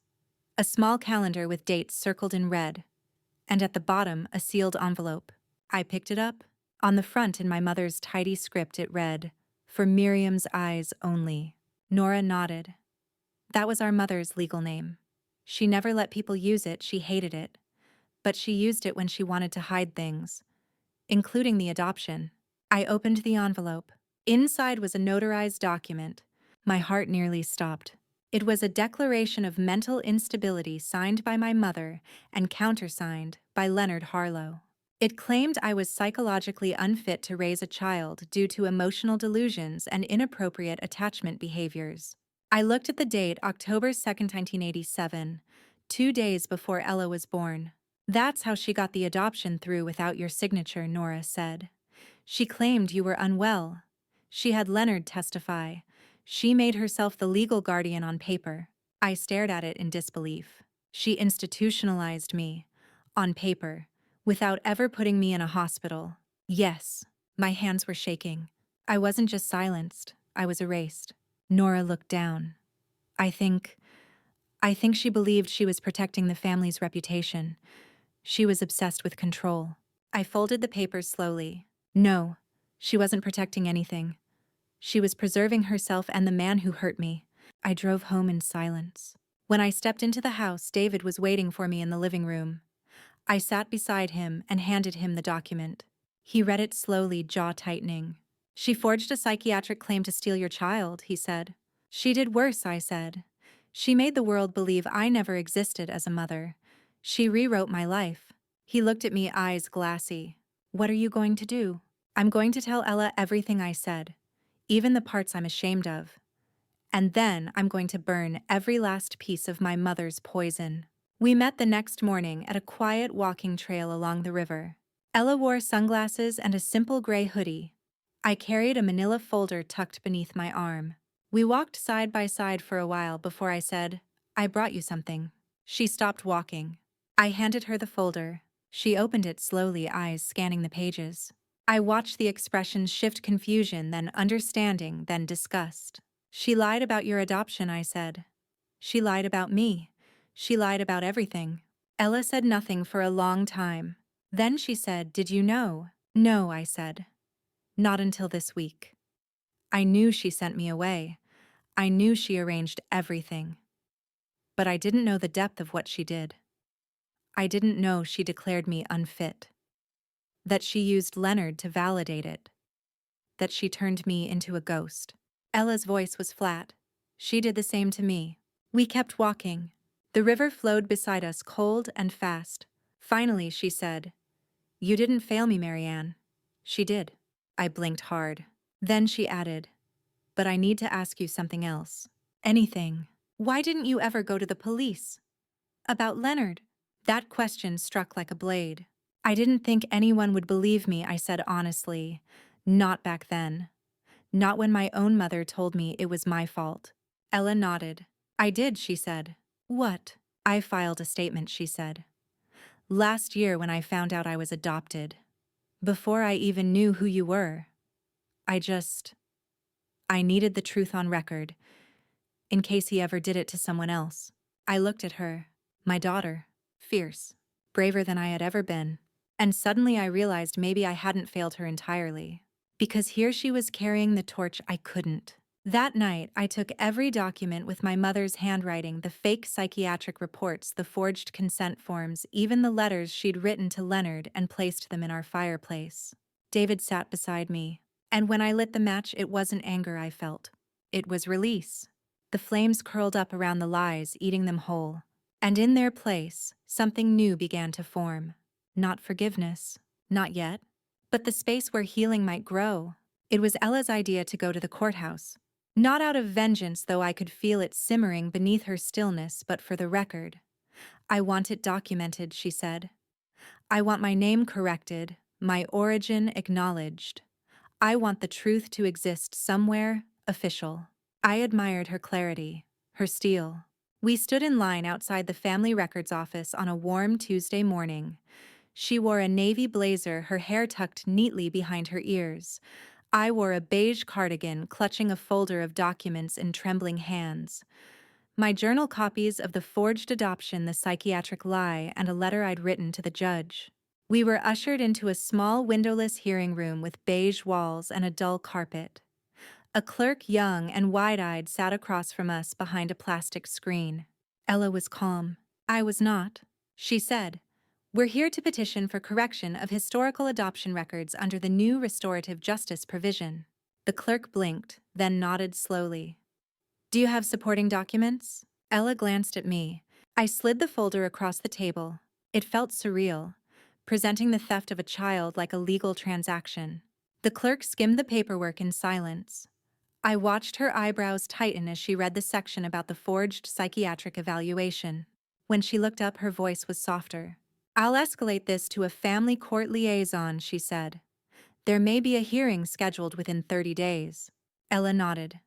a small calendar with dates circled in red, and at the bottom a sealed envelope. I picked it up. On the front in my mother's tidy script it read, For Miriam's eyes only. Nora nodded. That was our mother's legal name. She never let people use it, she hated it. But she used it when she wanted to hide things, including the adoption. I opened the envelope. Inside was a notarized document. My heart nearly stopped. It was a declaration of mental instability signed by my mother and countersigned by Leonard Harlow. It claimed I was psychologically unfit to raise a child due to emotional delusions and inappropriate attachment behaviors. I looked at the date, October 2nd, 1987, 2 days before Ella was born. That's how she got the adoption through without your signature, Nora said. She claimed you were unwell. She had Leonard testify. She made herself the legal guardian on paper. I stared at it in disbelief. She institutionalized me, on paper, without ever putting me in a hospital. Yes, my hands were shaking. I wasn't just silenced, I was erased. Nora looked down. I think she believed she was protecting the family's reputation. She was obsessed with control. I folded the papers slowly. No, she wasn't protecting anything. She was preserving herself and the man who hurt me. I drove home in silence. When I stepped into the house, David was waiting for me in the living room. I sat beside him and handed him the document. He read it slowly, jaw tightening. She forged a psychiatric claim to steal your child, he said. She did worse, I said. She made the world believe I never existed as a mother. She rewrote my life. He looked at me, eyes glassy. What are you going to do? I'm going to tell Ella everything I said, even the parts I'm ashamed of. And then I'm going to burn every last piece of my mother's poison. We met the next morning at a quiet walking trail along the river. Ella wore sunglasses and a simple gray hoodie. I carried a manila folder tucked beneath my arm. We walked side by side for a while before I said, I brought you something. She stopped walking. I handed her the folder. She opened it slowly, eyes scanning the pages. I watched the expressions shift: confusion, then understanding, then disgust. She lied about your adoption, I said. She lied about me. She lied about everything. Ella said nothing for a long time. Then she said, Did you know? No, I said. Not until this week. I knew she sent me away. I knew she arranged everything. But I didn't know the depth of what she did. I didn't know she declared me unfit. That she used Leonard to validate it. That she turned me into a ghost. Ella's voice was flat. She did the same to me. We kept walking. The river flowed beside us, cold and fast. Finally, she said, You didn't fail me, Marianne. She did. I blinked hard. Then she added, But I need to ask you something else. Anything. Why didn't you ever go to the police? About Leonard? That question struck like a blade. I didn't think anyone would believe me, I said honestly. Not back then. Not when my own mother told me it was my fault. Ella nodded. I did, she said. What? I filed a statement, she said. Last year when I found out I was adopted. Before I even knew who you were. I needed the truth on record, in case he ever did it to someone else. I looked at her, my daughter, fierce, braver than I had ever been, and suddenly I realized maybe I hadn't failed her entirely. Because here she was carrying the torch I couldn't. That night, I took every document with my mother's handwriting, the fake psychiatric reports, the forged consent forms, even the letters she'd written to Leonard, and placed them in our fireplace. David sat beside me, and when I lit the match, it wasn't anger I felt. It was release. The flames curled up around the lies, eating them whole. And in their place, something new began to form. Not forgiveness. Not yet. But the space where healing might grow. It was Ella's idea to go to the courthouse. Not out of vengeance, though I could feel it simmering beneath her stillness, but for the record. I want it documented, she said. I want my name corrected, my origin acknowledged. I want the truth to exist somewhere, official. I admired her clarity, her steel. We stood in line outside the family records office on a warm Tuesday morning. She wore a navy blazer, her hair tucked neatly behind her ears. I wore a beige cardigan, clutching a folder of documents in trembling hands. My journal copies of the forged adoption, the psychiatric lie, and a letter I'd written to the judge. We were ushered into a small windowless hearing room with beige walls and a dull carpet. A clerk, young and wide-eyed, sat across from us behind a plastic screen. Ella was calm. I was not. She said, We're here to petition for correction of historical adoption records under the new restorative justice provision. The clerk blinked, then nodded slowly. Do you have supporting documents? Ella glanced at me. I slid the folder across the table. It felt surreal, presenting the theft of a child like a legal transaction. The clerk skimmed the paperwork in silence. I watched her eyebrows tighten as she read the section about the forged psychiatric evaluation. When she looked up, her voice was softer. I'll escalate this to a family court liaison, she said. There may be a hearing scheduled within 30 days. Ella nodded.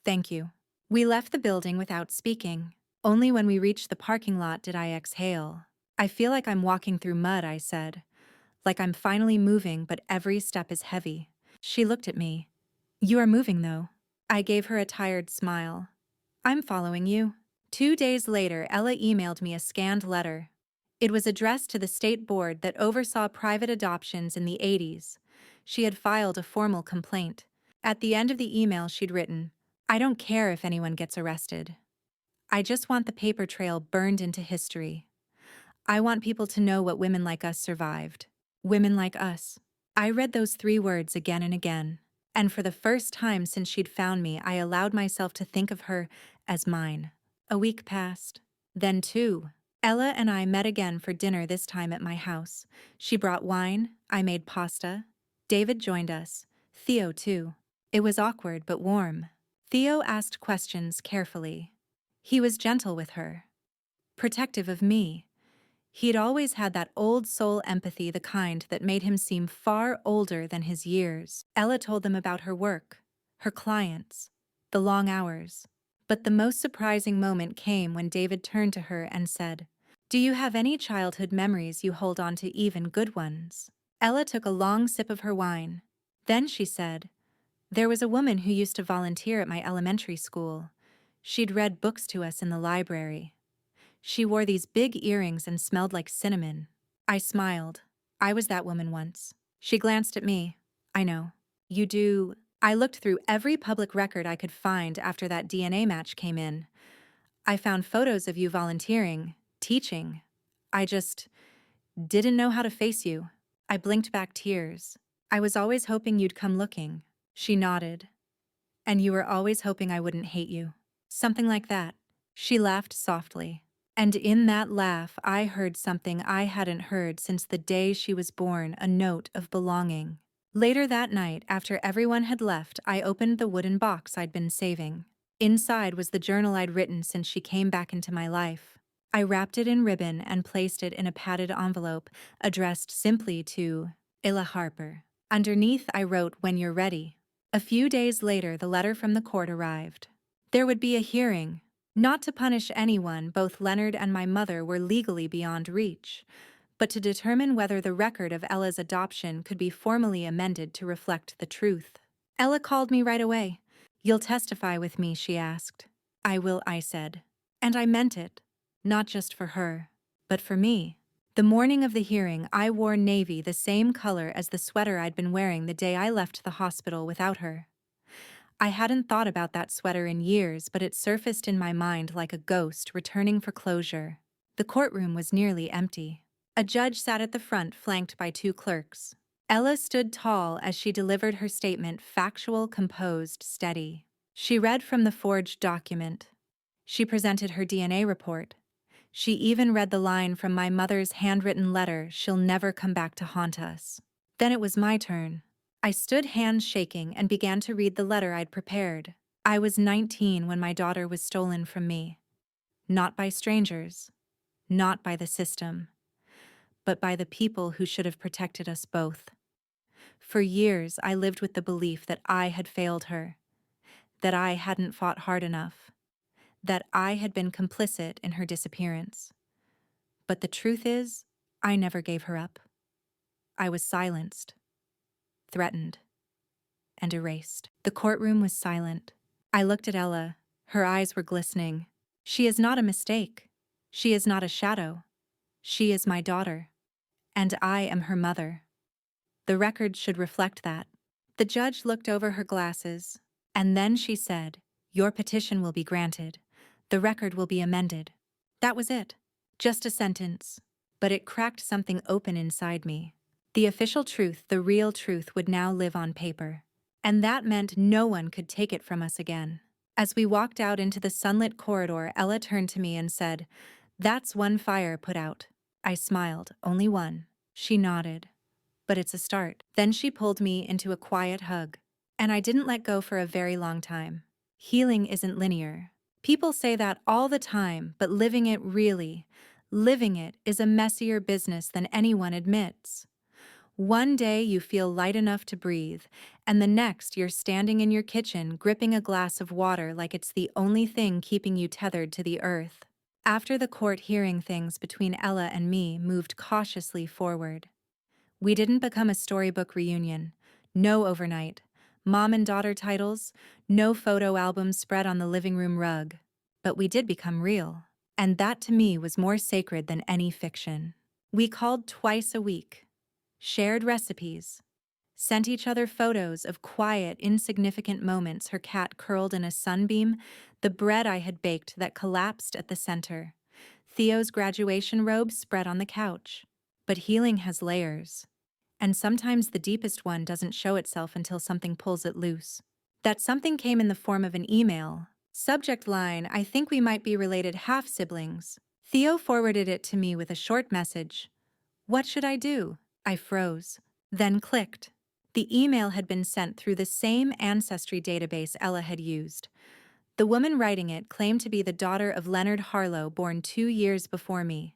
Thank you. We left the building without speaking. Only when we reached the parking lot did I exhale. I feel like I'm walking through mud, I said. Like I'm finally moving, but every step is heavy. She looked at me. You are moving, though. I gave her a tired smile. I'm following you. 2 days later, Ella emailed me a scanned letter. It was addressed to the state board that oversaw private adoptions in the 80s. She had filed a formal complaint. At the end of the email, she'd written, "I don't care if anyone gets arrested. I just want the paper trail burned into history. I want people to know what women like us survived. Women like us." I read those 3 words again and again, and for the first time since she'd found me, I allowed myself to think of her as mine. A week passed. Then 2. Ella and I met again for dinner, this time at my house. She brought wine, I made pasta. David joined us. Theo, too. It was awkward but warm. Theo asked questions carefully. He was gentle with her, protective of me. He'd always had that old soul empathy, the kind that made him seem far older than his years. Ella told them about her work, her clients, the long hours. But the most surprising moment came when David turned to her and said, "Do you have any childhood memories you hold on to, even good ones?" Ella took a long sip of her wine. Then she said, "There was a woman who used to volunteer at my elementary school. She'd read books to us in the library. She wore these big earrings and smelled like cinnamon." I smiled. "I was that woman once." She glanced at me. "I know. You do." I looked through every public record I could find after that DNA match came in. I found photos of you volunteering, teaching. I just didn't know how to face you. I blinked back tears. "I was always hoping you'd come looking." She nodded. "And you were always hoping I wouldn't hate you." Something like that. She laughed softly. And in that laugh, I heard something I hadn't heard since the day she was born, a note of belonging. Later that night, after everyone had left, I opened the wooden box I'd been saving. Inside was the journal I'd written since she came back into my life. I wrapped it in ribbon and placed it in a padded envelope, addressed simply to Ella Harper. Underneath, I wrote, "When you're ready." A few days later, the letter from the court arrived. There would be a hearing. Not to punish anyone, both Leonard and my mother were legally beyond reach, but to determine whether the record of Ella's adoption could be formally amended to reflect the truth. Ella called me right away. "You'll testify with me?" she asked. "I will," I said. And I meant it, not just for her, but for me. The morning of the hearing, I wore navy, the same color as the sweater I'd been wearing the day I left the hospital without her. I hadn't thought about that sweater in years, but it surfaced in my mind like a ghost returning for closure. The courtroom was nearly empty. A judge sat at the front, flanked by 2 clerks. Ella stood tall as she delivered her statement, factual, composed, steady. She read from the forged document. She presented her DNA report. She even read the line from my mother's handwritten letter, "She'll never come back to haunt us." Then it was my turn. I stood, hands shaking, and began to read the letter I'd prepared. I was 19 when my daughter was stolen from me. Not by strangers, not by the system, but by the people who should have protected us both. For years, I lived with the belief that I had failed her, that I hadn't fought hard enough, that I had been complicit in her disappearance. But the truth is, I never gave her up. I was silenced, threatened, and erased. The courtroom was silent. I looked at Ella. Her eyes were glistening. "She is not a mistake. She is not a shadow. She is my daughter, and I am her mother. The record should reflect that." The judge looked over her glasses, and then she said, "Your petition will be granted. The record will be amended." That was it. Just a sentence. But it cracked something open inside me. The official truth, the real truth, would now live on paper. And that meant no one could take it from us again. As we walked out into the sunlit corridor, Ella turned to me and said, "That's one fire put out." I smiled. "Only one." She nodded. "But it's a start." Then she pulled me into a quiet hug. And I didn't let go for a very long time. Healing isn't linear. People say that all the time, but living it is a messier business than anyone admits. One day you feel light enough to breathe, and the next you're standing in your kitchen gripping a glass of water like it's the only thing keeping you tethered to the earth. After the court hearing, things between Ella and me moved cautiously forward. We didn't become a storybook reunion. No overnight. Mom and daughter titles. No photo albums spread on the living room rug. But we did become real. And that to me was more sacred than any fiction. We called twice a week, shared recipes, sent each other photos of quiet, insignificant moments, her cat curled in a sunbeam, the bread I had baked that collapsed at the center, Theo's graduation robe spread on the couch. But healing has layers, and sometimes the deepest one doesn't show itself until something pulls it loose. That something came in the form of an email. Subject line, I think we might be related half-siblings. Theo forwarded it to me with a short message. What should I do? I froze, then clicked. The email had been sent through the same ancestry database Ella had used. The woman writing it claimed to be the daughter of Leonard Harlow, born 2 years before me.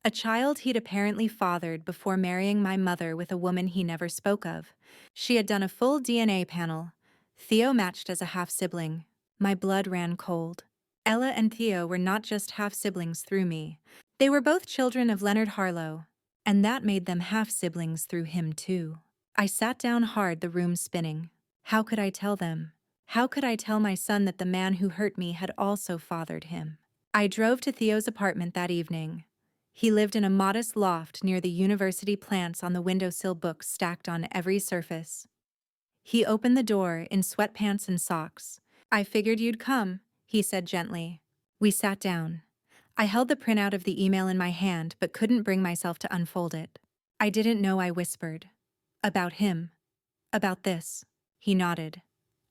A child he'd apparently fathered before marrying my mother with a woman he never spoke of. She had done a full DNA panel. Theo matched as a half-sibling. My blood ran cold. Ella and Theo were not just half-siblings through me. They were both children of Leonard Harlow, and that made them half-siblings through him too. I sat down hard, the room spinning. How could I tell them? How could I tell my son that the man who hurt me had also fathered him? I drove to Theo's apartment that evening. He lived in a modest loft near the university plants on the windowsill, books stacked on every surface. He opened the door in sweatpants and socks. I figured you'd come, he said gently. We sat down. I held the printout of the email in my hand but couldn't bring myself to unfold it. I didn't know, I whispered. About him. About this. He nodded.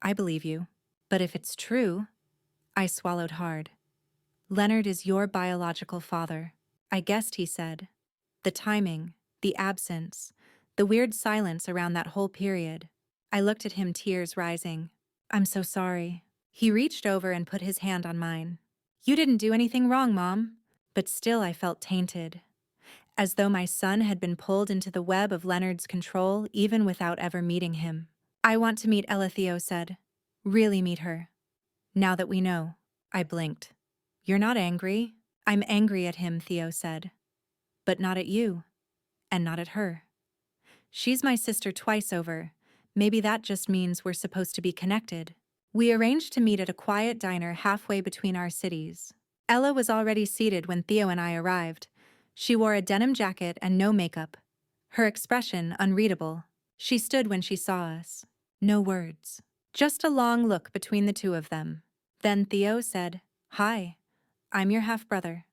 I believe you. But if it's true, I swallowed hard. Leonard is your biological father. I guessed, he said. The timing, the absence, the weird silence around that whole period. I looked at him, tears rising. I'm so sorry. He reached over and put his hand on mine. You didn't do anything wrong, Mom. But still I felt tainted. As though my son had been pulled into the web of Leonard's control even without ever meeting him. I want to meet Ella, Theo said. Really meet her. Now that we know. I blinked. You're not angry? I'm angry at him, Theo said. But not at you. And not at her. She's my sister twice over. Maybe that just means we're supposed to be connected. We arranged to meet at a quiet diner halfway between our cities. Ella was already seated when Theo and I arrived. She wore a denim jacket and no makeup. Her expression unreadable. She stood when she saw us. No words. Just a long look between the two of them. Then Theo said, Hi, I'm your half-brother.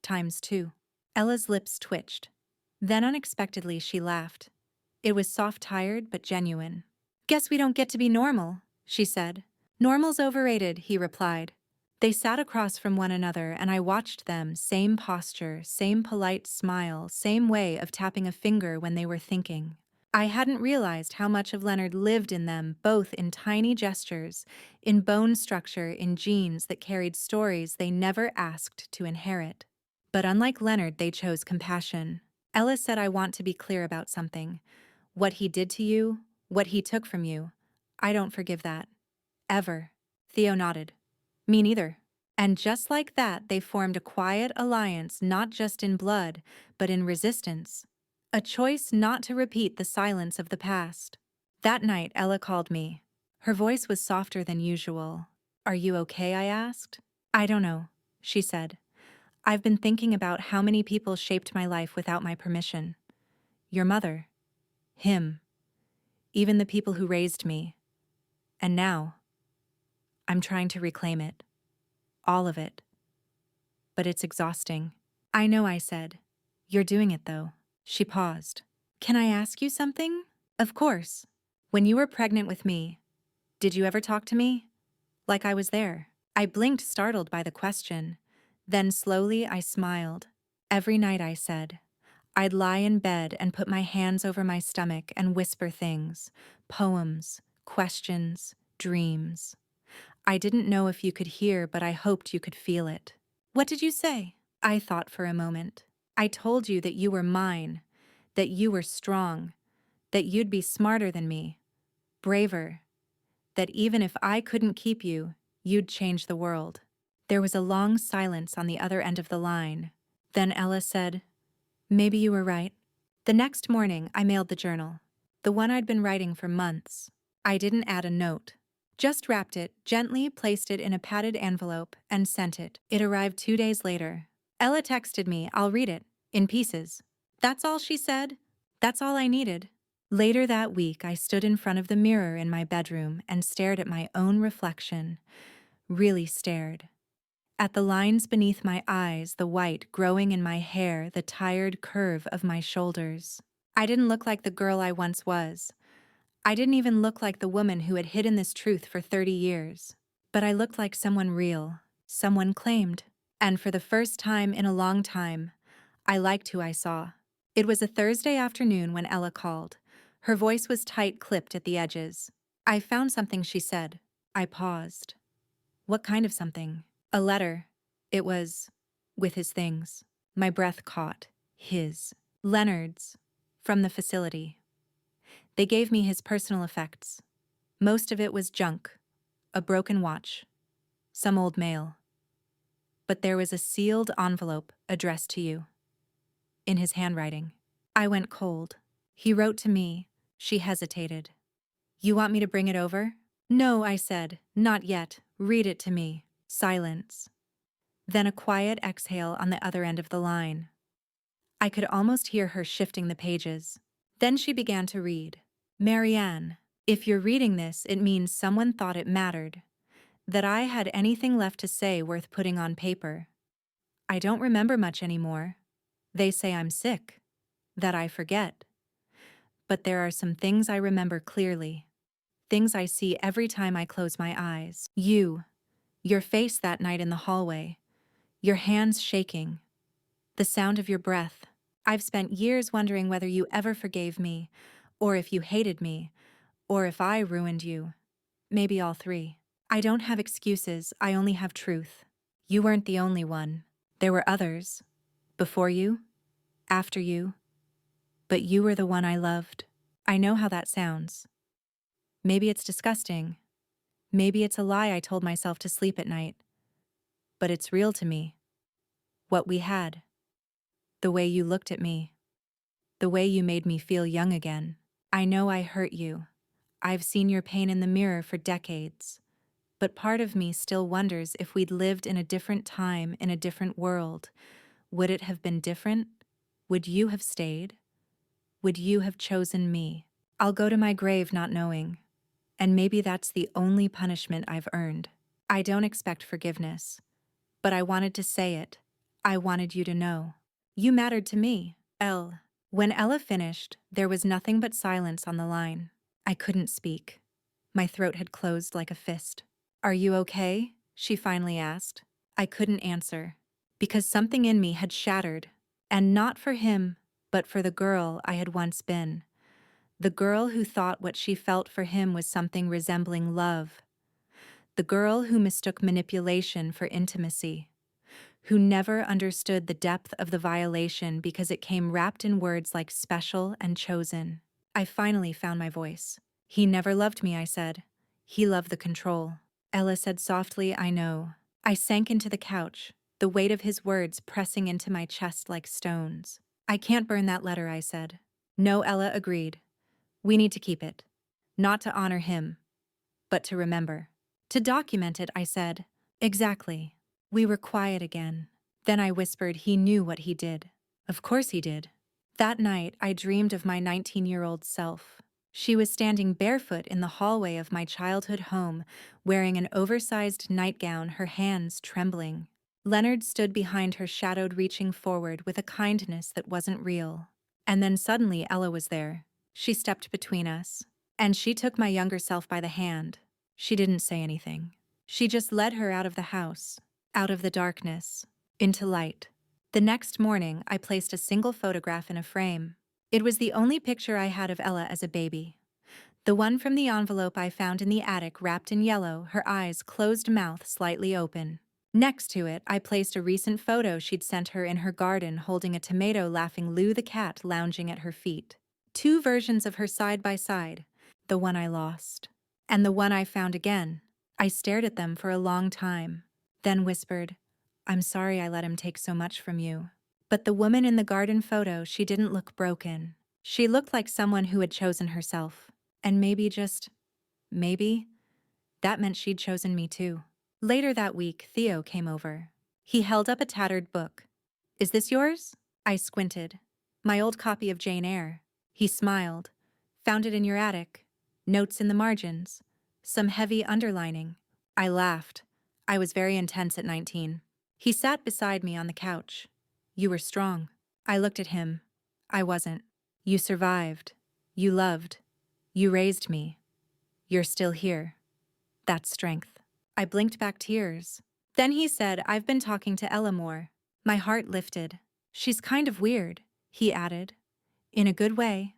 ×2. Ella's lips twitched. Then unexpectedly she laughed. It was soft-tired but genuine. Guess we don't get to be normal, she said. Normal's overrated, he replied. They sat across from one another and I watched them, same posture, same polite smile, same way of tapping a finger when they were thinking. I hadn't realized how much of Leonard lived in them, both in tiny gestures, in bone structure, in genes that carried stories they never asked to inherit. But unlike Leonard, they chose compassion. Ella said, I want to be clear about something. What he did to you, what he took from you, I don't forgive that. Ever. Theo nodded. Me neither. And just like that, they formed a quiet alliance, not just in blood, but in resistance. A choice not to repeat the silence of the past. That night, Ella called me. Her voice was softer than usual. Are you okay? I asked. I don't know, she said. I've been thinking about how many people shaped my life without my permission. Your mother. Him. Even the people who raised me. And now, I'm trying to reclaim it. All of it. But it's exhausting. I know, I said. You're doing it, though. She paused. Can I ask you something? Of course. When you were pregnant with me, did you ever talk to me? Like I was there. I blinked, startled by the question. Then slowly I smiled. Every night, I said. I'd lie in bed and put my hands over my stomach and whisper things. Poems, questions, dreams. I didn't know if you could hear, but I hoped you could feel it. What did you say? I thought for a moment. I told you that you were mine, that you were strong, that you'd be smarter than me, braver, that even if I couldn't keep you, you'd change the world. There was a long silence on the other end of the line. Then Ella said, Maybe you were right. The next morning, I mailed the journal, the one I'd been writing for months. I didn't add a note. Just wrapped it, gently placed it in a padded envelope, and sent it. It arrived 2 days later. Ella texted me, "I'll read it. In pieces." That's all she said. That's all I needed. Later that week, I stood in front of the mirror in my bedroom and stared at my own reflection. Really stared. At the lines beneath my eyes, the white growing in my hair, the tired curve of my shoulders. I didn't look like the girl I once was. I didn't even look like the woman who had hidden this truth for 30 years. But I looked like someone real, someone claimed. And for the first time in a long time, I liked who I saw. It was a Thursday afternoon when Ella called. Her voice was tight-clipped at the edges. "I found something," she said. I paused. "What kind of something?" "A letter." It was with his things. My breath caught. His. Leonard's. From the facility. They gave me his personal effects. Most of it was junk. A broken watch. Some old mail. But there was a sealed envelope addressed to you. In his handwriting. I went cold. He wrote to me. She hesitated. "You want me to bring it over?" "No," I said. "Not yet. Read it to me." Silence. Then a quiet exhale on the other end of the line. I could almost hear her shifting the pages. Then she began to read. "Marianne, if you're reading this, it means someone thought it mattered. That I had anything left to say worth putting on paper. I don't remember much anymore. They say I'm sick. That I forget. But there are some things I remember clearly. Things I see every time I close my eyes. You. Your face that night in the hallway. Your hands shaking. The sound of your breath. I've spent years wondering whether you ever forgave me, or if you hated me, or if I ruined you. Maybe all three. I don't have excuses, I only have truth. You weren't the only one. There were others. Before you. After you. But you were the one I loved. I know how that sounds. Maybe it's disgusting. Maybe it's a lie I told myself to sleep at night. But it's real to me. What we had. The way you looked at me. The way you made me feel young again. I know I hurt you. I've seen your pain in the mirror for decades. But part of me still wonders if we'd lived in a different time, in a different world. Would it have been different? Would you have stayed? Would you have chosen me? I'll go to my grave not knowing. And maybe that's the only punishment I've earned. I don't expect forgiveness. But I wanted to say it. I wanted you to know. You mattered to me, Elle. When Ella finished, there was nothing but silence on the line. I couldn't speak. My throat had closed like a fist. "Are you okay?" she finally asked. I couldn't answer. Because something in me had shattered. And not for him, but for the girl I had once been. The girl who thought what she felt for him was something resembling love. The girl who mistook manipulation for intimacy. Who never understood the depth of the violation because it came wrapped in words like special and chosen. I finally found my voice. "He never loved me," I said. "He loved the control." Ella said softly, "I know." I sank into the couch, the weight of his words pressing into my chest like stones. "I can't burn that letter," I said. "No," Ella agreed. "We need to keep it. Not to honor him, but to remember. To document it," I said. "Exactly." We were quiet again. Then I whispered he knew what he did. Of course he did. That night, I dreamed of my 19-year-old self. She was standing barefoot in the hallway of my childhood home, wearing an oversized nightgown, her hands trembling. Leonard stood behind her, shadowed, reaching forward with a kindness that wasn't real. And then suddenly Ella was there. She stepped between us. And she took my younger self by the hand. She didn't say anything. She just led her out of the house. Out of the darkness, into light. The next morning, I placed a single photograph in a frame. It was the only picture I had of Ella as a baby. The one from the envelope I found in the attic, wrapped in yellow, her eyes closed, mouth slightly open. Next to it, I placed a recent photo she'd sent her in her garden, holding a tomato, laughing Lou the cat lounging at her feet. Two versions of her side by side, the one I lost, and the one I found again. I stared at them for a long time. Then whispered, "I'm sorry I let him take so much from you." But the woman in the garden photo, she didn't look broken. She looked like someone who had chosen herself. And maybe, just maybe, That meant she'd chosen me too. Later that week, Theo came over. He held up a tattered book. Is this yours? I squinted. My old copy of Jane Eyre. He smiled. Found it in your attic. Notes in the margins. Some heavy underlining. I laughed. I was very intense at 19. He sat beside me on the couch. You were strong. I looked at him. I wasn't. You survived. You loved. You raised me. You're still here. That's strength. I blinked back tears. Then he said, I've been talking to Ella more. My heart lifted. She's kind of weird, he added. In a good way.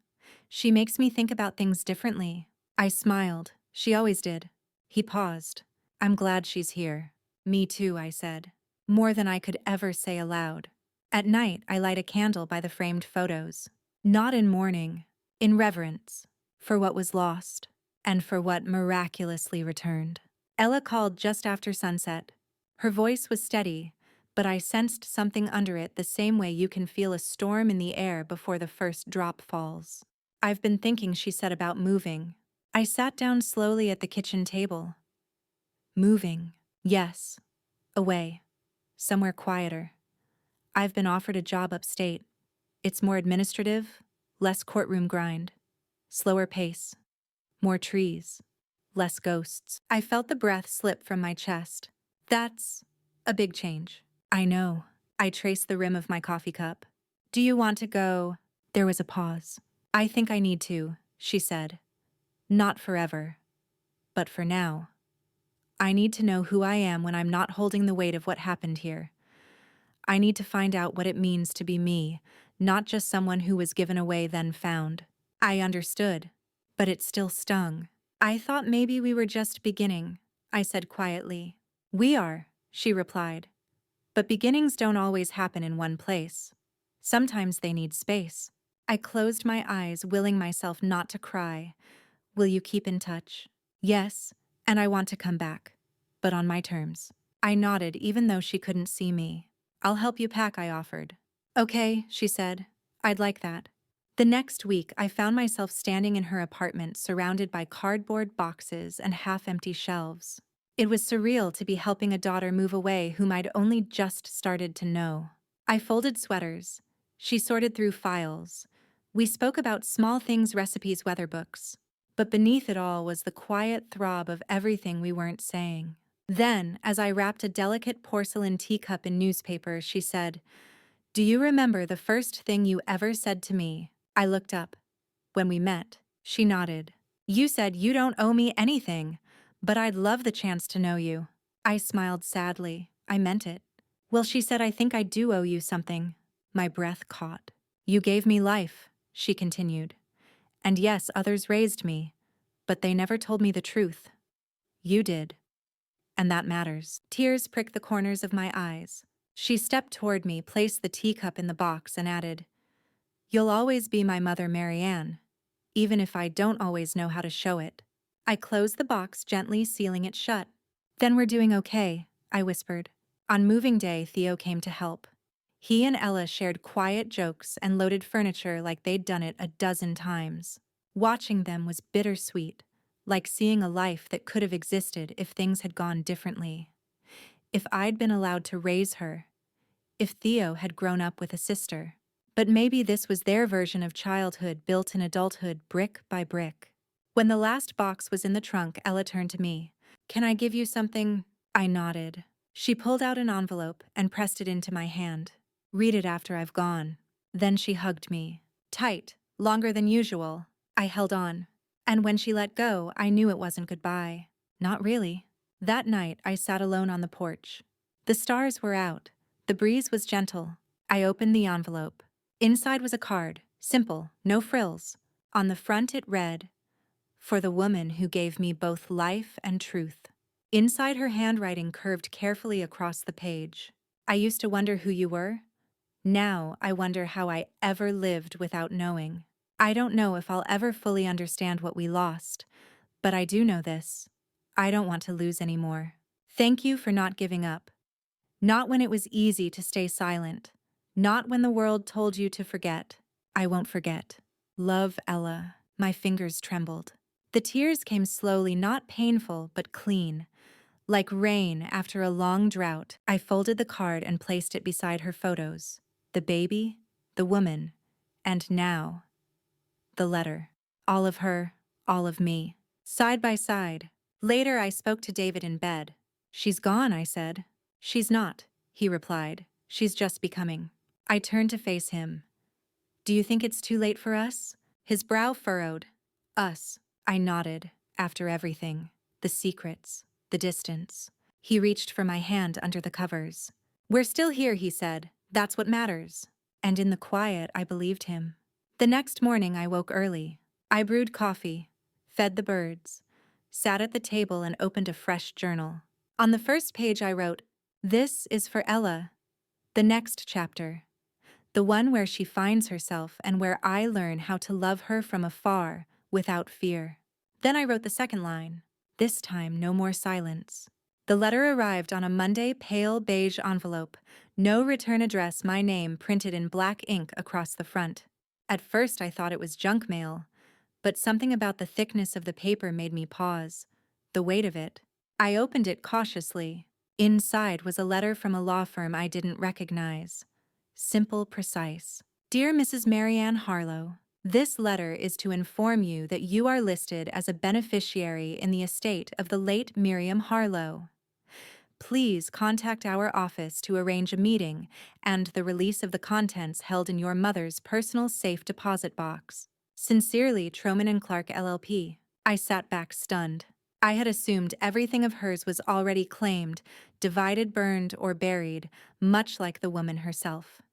She makes me think about things differently. I smiled. She always did. He paused. I'm glad she's here. Me too, I said. More than I could ever say aloud. At night, I light a candle by the framed photos. Not in mourning, in reverence, for what was lost, and for what miraculously returned. Ella called just after sunset. Her voice was steady, but I sensed something under it the same way you can feel a storm in the air before the first drop falls. I've been thinking, she said, about moving. I sat down slowly at the kitchen table. Moving. Yes. Away. Somewhere quieter. I've been offered a job upstate. It's more administrative, less courtroom grind, slower pace, more trees, less ghosts. I felt the breath slip from my chest. That's a big change. I know. I traced the rim of my coffee cup. Do you want to go? There was a pause. I think I need to, she said. Not forever, but for now. I need to know who I am when I'm not holding the weight of what happened here. I need to find out what it means to be me, not just someone who was given away then found. I understood, but it still stung. I thought maybe we were just beginning, I said quietly. We are, she replied. But beginnings don't always happen in one place. Sometimes they need space. I closed my eyes, willing myself not to cry. Will you keep in touch? Yes, and I want to come back, but on my terms. I nodded even though she couldn't see me. I'll help you pack, I offered. Okay, she said. I'd like that. The next week, I found myself standing in her apartment surrounded by cardboard boxes and half-empty shelves. It was surreal to be helping a daughter move away whom I'd only just started to know. I folded sweaters. She sorted through files. We spoke about small things, recipes, weather books. But beneath it all was the quiet throb of everything we weren't saying. Then, as I wrapped a delicate porcelain teacup in newspaper, she said, Do you remember the first thing you ever said to me? I looked up. When we met, she nodded. You said you don't owe me anything, but I'd love the chance to know you. I smiled sadly. I meant it. Well, she said, I think I do owe you something. My breath caught. You gave me life, she continued. And yes, others raised me, but they never told me the truth. You did. And that matters. Tears pricked the corners of my eyes. She stepped toward me, placed the teacup in the box, and added, You'll always be my mother, Marianne, even if I don't always know how to show it. I closed the box, gently sealing it shut. Then we're doing okay, I whispered. On moving day, Theo came to help. He and Ella shared quiet jokes and loaded furniture like they'd done it a dozen times. Watching them was bittersweet, like seeing a life that could have existed if things had gone differently. If I'd been allowed to raise her. If Theo had grown up with a sister. But maybe this was their version of childhood built in adulthood, brick by brick. When the last box was in the trunk, Ella turned to me. Can I give you something? I nodded. She pulled out an envelope and pressed it into my hand. Read it after I've gone. Then she hugged me. Tight, longer than usual. I held on. And when she let go, I knew it wasn't goodbye. Not really. That night, I sat alone on the porch. The stars were out. The breeze was gentle. I opened the envelope. Inside was a card, simple, no frills. On the front it read, For the woman who gave me both life and truth. Inside, her handwriting curved carefully across the page. I used to wonder who you were. Now I wonder how I ever lived without knowing. I don't know if I'll ever fully understand what we lost, but I do know this. I don't want to lose anymore. Thank you for not giving up. Not when it was easy to stay silent. Not when the world told you to forget. I won't forget. Love, Ella. My fingers trembled. The tears came slowly, not painful, but clean. Like rain after a long drought, I folded the card and placed it beside her photos. The baby, the woman, and now, the letter. All of her, all of me. Side by side. Later, I spoke to David in bed. "She's gone," I said. "She's not," he replied. "She's just becoming." I turned to face him. "Do you think it's too late for us?" His brow furrowed. "Us." I nodded. After everything. The secrets. The distance. He reached for my hand under the covers. "We're still here," he said. "That's what matters." And in the quiet, I believed him. The next morning, I woke early. I brewed coffee, fed the birds, sat at the table and opened a fresh journal. On the first page, I wrote, "This is for Ella." The next chapter. The one where she finds herself and where I learn how to love her from afar without fear. Then I wrote the second line. This time, no more silence. The letter arrived on a Monday, pale beige envelope. No return address, my name printed in black ink across the front. At first, I thought it was junk mail, but something about the thickness of the paper made me pause. The weight of it. I opened it cautiously. Inside was a letter from a law firm I didn't recognize. Simple, precise. Dear Mrs. Marianne Harlow, this letter is to inform you that you are listed as a beneficiary in the estate of the late Miriam Harlow. Please contact our office to arrange a meeting and the release of the contents held in your mother's personal safe deposit box. Sincerely, Troman and Clark LLP. I sat back stunned. I had assumed everything of hers was already claimed, divided, burned, or buried, much like the woman herself.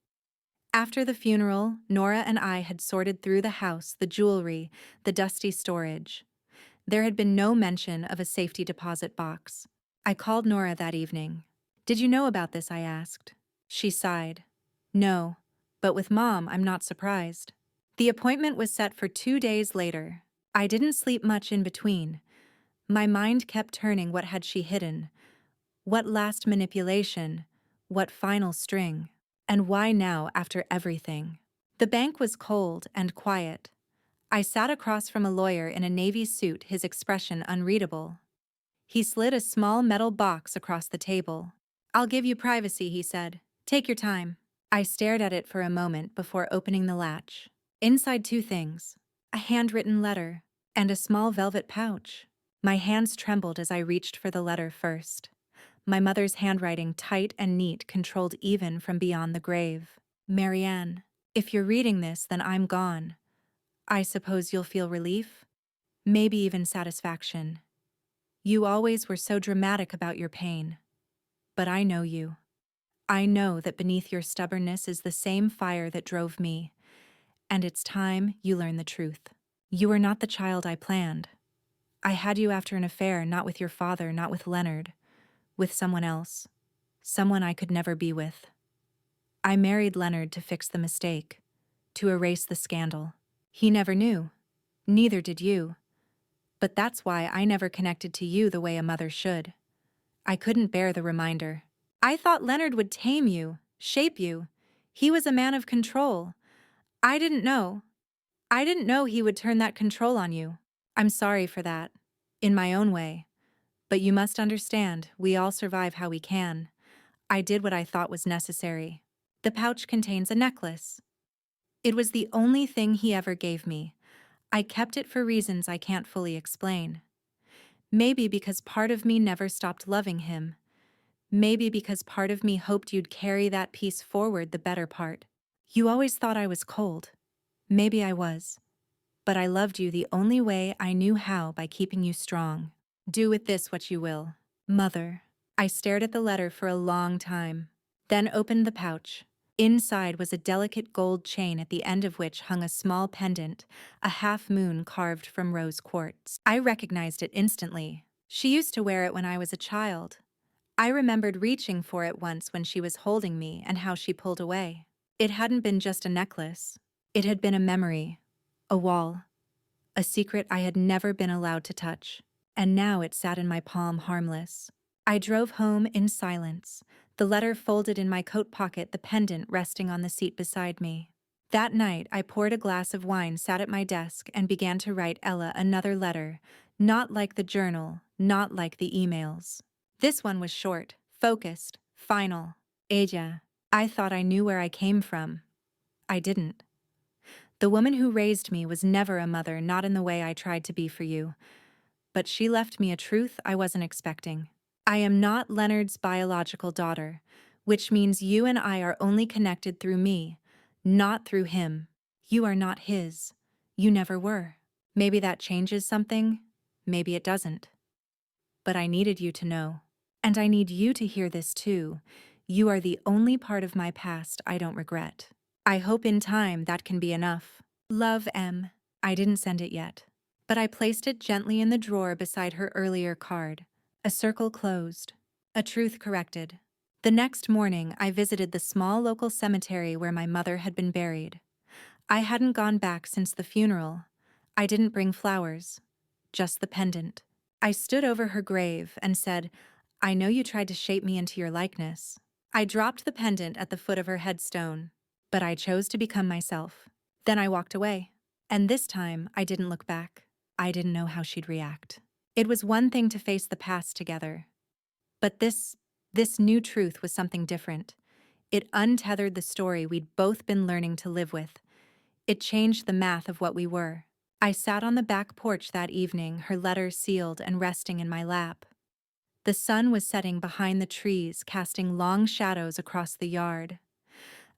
After the funeral, Nora and I had sorted through the house, the jewelry, the dusty storage. There had been no mention of a safety deposit box. I called Nora that evening. "Did you know about this?" I asked. She sighed. "No, but with Mom, I'm not surprised." The appointment was set for 2 days later. I didn't sleep much in between. My mind kept turning. What had she hidden? What last manipulation? What final string? And why now, after everything? The bank was cold and quiet. I sat across from a lawyer in a navy suit, his expression unreadable. He slid a small metal box across the table. "I'll give you privacy," he said. "Take your time." I stared at it for a moment before opening the latch. Inside, 2 things. A handwritten letter and a small velvet pouch. My hands trembled as I reached for the letter first. My mother's handwriting, tight and neat, controlled even from beyond the grave. "Marianne, if you're reading this, then I'm gone. I suppose you'll feel relief? Maybe even satisfaction. You always were so dramatic about your pain. But I know you. I know that beneath your stubbornness is the same fire that drove me, and it's time you learn the truth. You were not the child I planned. I had you after an affair, not with your father, not with Leonard, with someone else, someone I could never be with. I married Leonard to fix the mistake, to erase the scandal. He never knew. Neither did you. But that's why I never connected to you the way a mother should. I couldn't bear the reminder. I thought Leonard would tame you, shape you. He was a man of control. I didn't know. I didn't know he would turn that control on you. I'm sorry for that, in my own way. But you must understand, we all survive how we can. I did what I thought was necessary. The pouch contains a necklace. It was the only thing he ever gave me. I kept it for reasons I can't fully explain. Maybe because part of me never stopped loving him. Maybe because part of me hoped you'd carry that piece forward, the better part. You always thought I was cold. Maybe I was. But I loved you the only way I knew how, by keeping you strong. Do with this what you will. Mother. I stared at the letter for a long time, then opened the pouch. Inside was a delicate gold chain at the end of which hung a small pendant, a half moon carved from rose quartz. I recognized it instantly. She used to wear it when I was a child. I remembered reaching for it once when she was holding me and how she pulled away. It hadn't been just a necklace. It had been a memory, a wall, a secret I had never been allowed to touch. And now it sat in my palm, harmless. I drove home in silence, the letter folded in my coat pocket, the pendant resting on the seat beside me. That night, I poured a glass of wine, sat at my desk, and began to write Ella another letter, not like the journal, not like the emails. This one was short, focused, final. Ella, I thought I knew where I came from. I didn't. The woman who raised me was never a mother, not in the way I tried to be for you. But she left me a truth I wasn't expecting. I am not Leonard's biological daughter, which means you and I are only connected through me, not through him. You are not his. You never were. Maybe that changes something, maybe it doesn't. But I needed you to know. And I need you to hear this too. You are the only part of my past I don't regret. I hope in time that can be enough. Love, M. I didn't send it yet, but I placed it gently in the drawer beside her earlier card. A circle closed. A truth corrected. The next morning, I visited the small local cemetery where my mother had been buried. I hadn't gone back since the funeral. I didn't bring flowers, just the pendant. I stood over her grave and said, I know you tried to shape me into your likeness. I dropped the pendant at the foot of her headstone, but I chose to become myself. Then I walked away. And this time, I didn't look back. I didn't know how she'd react. It was one thing to face the past together. But this new truth was something different. It untethered the story we'd both been learning to live with. It changed the math of what we were. I sat on the back porch that evening, her letter sealed and resting in my lap. The sun was setting behind the trees, casting long shadows across the yard.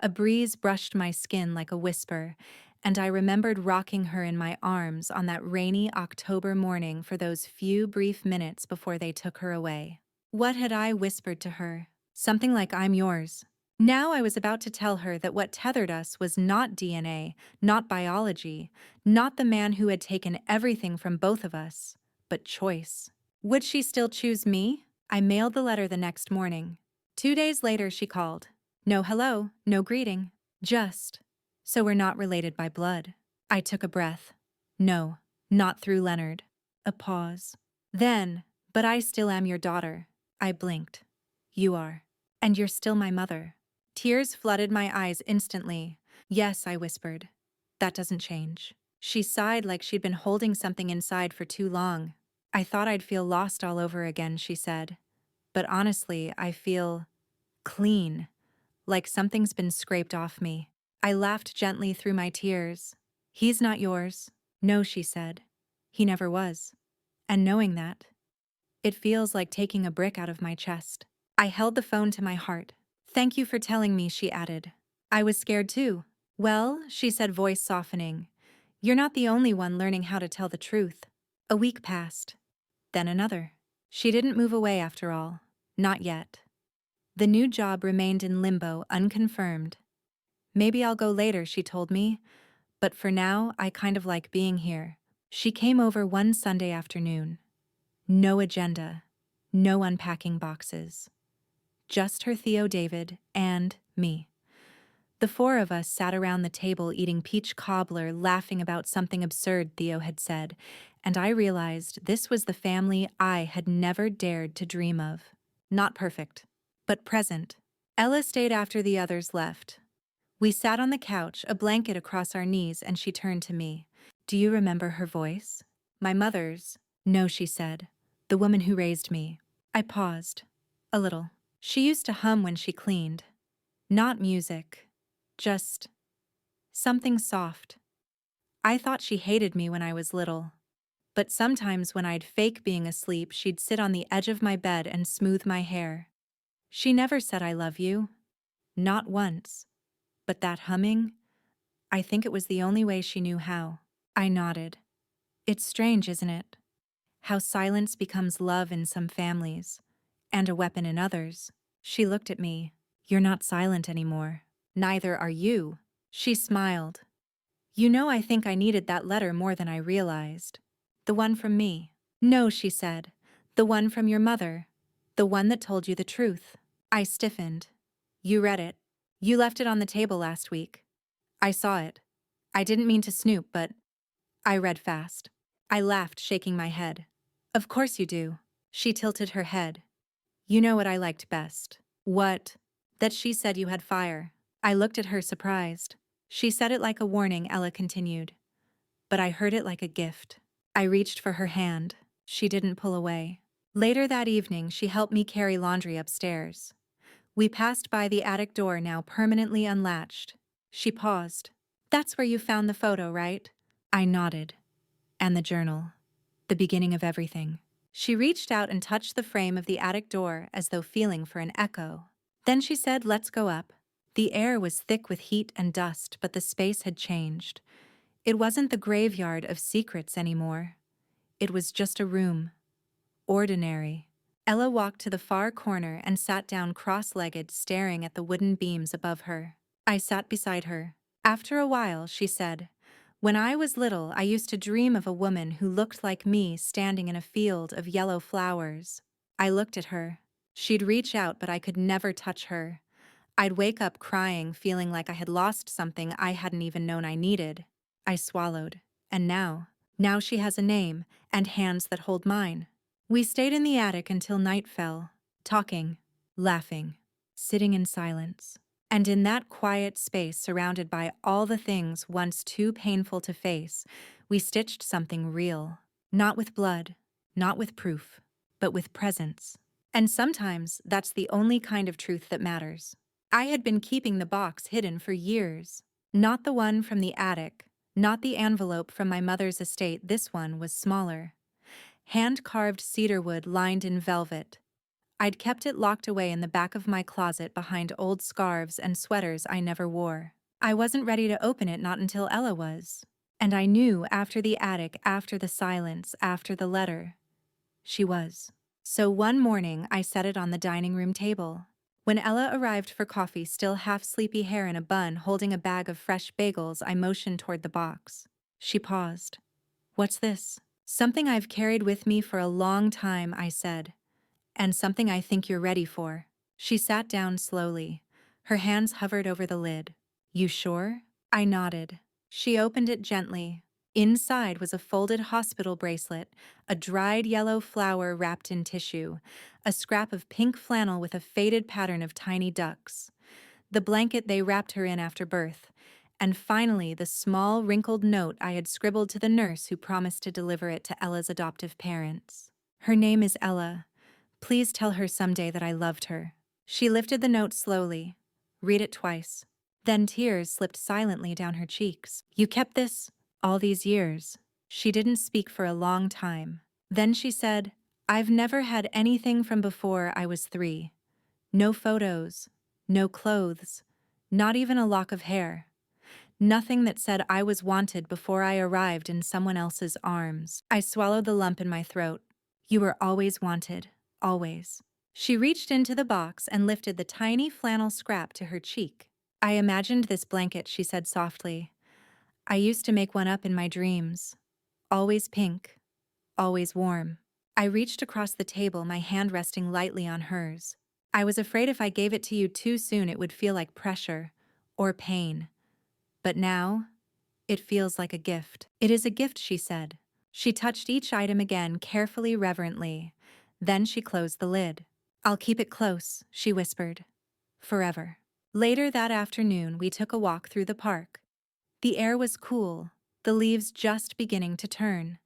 A breeze brushed my skin like a whisper, and I remembered rocking her in my arms on that rainy October morning for those few brief minutes before they took her away. What had I whispered to her? Something like, I'm yours. Now I was about to tell her that what tethered us was not DNA, not biology, not the man who had taken everything from both of us, but choice. Would she still choose me? I mailed the letter the next morning. 2 days later, she called. No hello, no greeting. Just, so we're not related by blood. I took a breath. No, not through Leonard. A pause. Then, but I still am your daughter. I blinked. You are. And you're still my mother. Tears flooded my eyes instantly. Yes, I whispered. That doesn't change. She sighed like she'd been holding something inside for too long. I thought I'd feel lost all over again, she said. But honestly, I feel clean, like something's been scraped off me. I laughed gently through my tears. He's not yours. No, she said. He never was. And knowing that, it feels like taking a brick out of my chest. I held the phone to my heart. Thank you for telling me, she added. I was scared too. Well, she said, voice softening. You're not the only one learning how to tell the truth. A week passed. Then another. She didn't move away after all. Not yet. The new job remained in limbo, unconfirmed. Maybe I'll go later, she told me. But for now, I kind of like being here. She came over one Sunday afternoon. No agenda. No unpacking boxes. Just her Theo David and me. The four of us sat around the table eating peach cobbler, laughing about something absurd Theo had said, and I realized this was the family I had never dared to dream of. Not perfect, but present. Ella stayed after the others left. We sat on the couch, a blanket across our knees, and she turned to me. Do you remember her voice? My mother's. No, she said. The woman who raised me. I paused. A little. She used to hum when she cleaned. Not music. Just something soft. I thought she hated me when I was little. But sometimes when I'd fake being asleep, she'd sit on the edge of my bed and smooth my hair. She never said I love you. Not once. But that humming, I think it was the only way she knew how. I nodded. It's strange, isn't it? How silence becomes love in some families, and a weapon in others. She looked at me. You're not silent anymore. Neither are you. She smiled. You know, I think I needed that letter more than I realized. The one from me. No, she said. The one from your mother. The one that told you the truth. I stiffened. You read it. You left it on the table last week. I saw it. I didn't mean to snoop, but I read fast. I laughed, shaking my head. Of course you do. She tilted her head. You know what I liked best. What? That she said you had fire. I looked at her surprised. She said it like a warning, Ella continued. But I heard it like a gift. I reached for her hand. She didn't pull away. Later that evening, she helped me carry laundry upstairs. We passed by the attic door, now permanently unlatched. She paused. That's where you found the photo, right? I nodded. And the journal. The beginning of everything. She reached out and touched the frame of the attic door as though feeling for an echo. Then she said, let's go up. The air was thick with heat and dust, but the space had changed. It wasn't the graveyard of secrets anymore. It was just a room. Ordinary. Ella walked to the far corner and sat down cross-legged, staring at the wooden beams above her. I sat beside her. After a while, she said, when I was little, I used to dream of a woman who looked like me standing in a field of yellow flowers. I looked at her. She'd reach out, but I could never touch her. I'd wake up crying, feeling like I had lost something I hadn't even known I needed. I swallowed. And now she has a name and hands that hold mine. We stayed in the attic until night fell, talking, laughing, sitting in silence. And in that quiet space, surrounded by all the things once too painful to face, we stitched something real. Not with blood, not with proof, but with presence. And sometimes that's the only kind of truth that matters. I had been keeping the box hidden for years. Not the one from the attic, not the envelope from my mother's estate. This one was smaller. Hand-carved cedar wood lined in velvet. I'd kept it locked away in the back of my closet behind old scarves and sweaters I never wore. I wasn't ready to open it, not until Ella was. And I knew after the attic, after the silence, after the letter, she was. So one morning, I set it on the dining room table. When Ella arrived for coffee, still half-sleepy hair in a bun, holding a bag of fresh bagels, I motioned toward the box. She paused. What's this? Something I've carried with me for a long time, I said. And something I think you're ready for. She sat down slowly. Her hands hovered over the lid. You sure? I nodded. She opened it gently. Inside was a folded hospital bracelet, a dried yellow flower wrapped in tissue, a scrap of pink flannel with a faded pattern of tiny ducks, the blanket they wrapped her in after birth, and finally the small, wrinkled note I had scribbled to the nurse who promised to deliver it to Ella's adoptive parents. Her name is Ella. Please tell her someday that I loved her. She lifted the note slowly. Read it twice. Then tears slipped silently down her cheeks. You kept this all these years. She didn't speak for a long time. Then she said, I've never had anything from before I was 3. No photos, no clothes, not even a lock of hair. Nothing that said I was wanted before I arrived in someone else's arms. I swallowed the lump in my throat. You were always wanted, always. She reached into the box and lifted the tiny flannel scrap to her cheek. I imagined this blanket, she said softly. I used to make one up in my dreams. Always pink, always warm. I reached across the table, my hand resting lightly on hers. I was afraid if I gave it to you too soon it would feel like pressure or pain. But now, it feels like a gift. It is a gift, she said. She touched each item again, carefully, reverently. Then she closed the lid. I'll keep it close, she whispered. Forever. Later that afternoon, we took a walk through the park. The air was cool, the leaves just beginning to turn.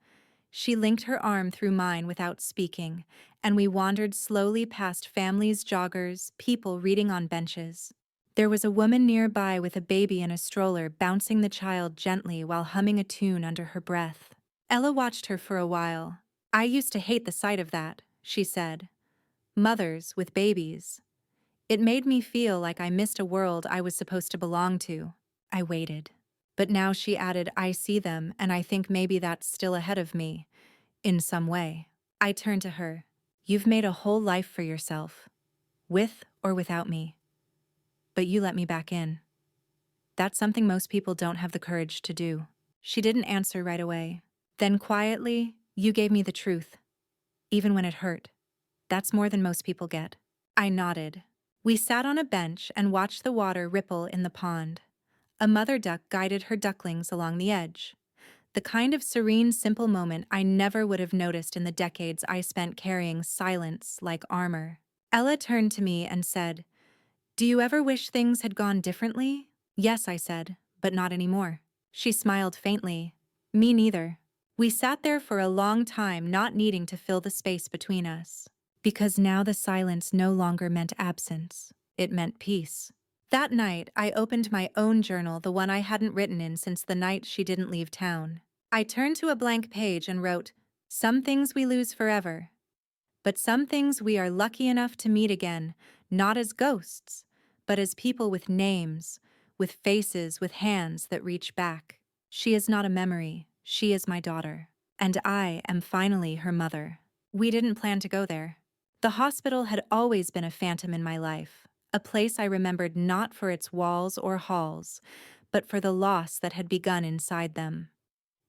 She linked her arm through mine without speaking, and we wandered slowly past families, joggers, people reading on benches. There was a woman nearby with a baby in a stroller, bouncing the child gently while humming a tune under her breath. Ella watched her for a while. I used to hate the sight of that, she said. Mothers with babies. It made me feel like I missed a world I was supposed to belong to. I waited. But now, she added, I see them, and I think maybe that's still ahead of me, in some way. I turned to her. You've made a whole life for yourself, with or without me. But you let me back in. That's something most people don't have the courage to do. She didn't answer right away. Then quietly, you gave me the truth, even when it hurt. That's more than most people get. I nodded. We sat on a bench and watched the water ripple in the pond. A mother duck guided her ducklings along the edge. The kind of serene, simple moment I never would have noticed in the decades I spent carrying silence like armor. Ella turned to me and said, Do you ever wish things had gone differently? Yes, I said, but not anymore. She smiled faintly. Me neither. We sat there for a long time, not needing to fill the space between us. Because now the silence no longer meant absence. It meant peace. That night, I opened my own journal, the one I hadn't written in since the night she didn't leave town. I turned to a blank page and wrote, "Some things we lose forever, but some things we are lucky enough to meet again, not as ghosts, but as people with names, with faces, with hands that reach back. She is not a memory, she is my daughter, and I am finally her mother." We didn't plan to go there. The hospital had always been a phantom in my life, a place I remembered not for its walls or halls, but for the loss that had begun inside them.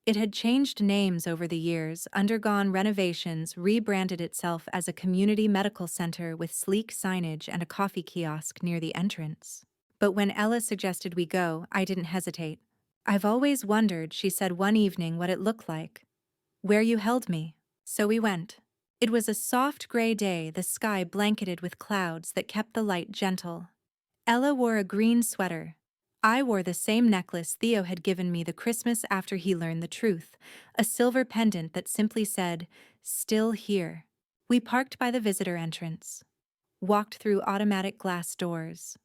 It had changed names over the years, undergone renovations, rebranded itself as a community medical center with sleek signage and a coffee kiosk near the entrance. But when Ella suggested we go, I didn't hesitate. "I've always wondered," she said one evening, "what it looked like. Where you held me." So we went. It was a soft gray day, the sky blanketed with clouds that kept the light gentle. Ella wore a green sweater. I wore the same necklace Theo had given me the Christmas after he learned the truth, a silver pendant that simply said, "Still here." We parked by the visitor entrance, walked through automatic glass doors.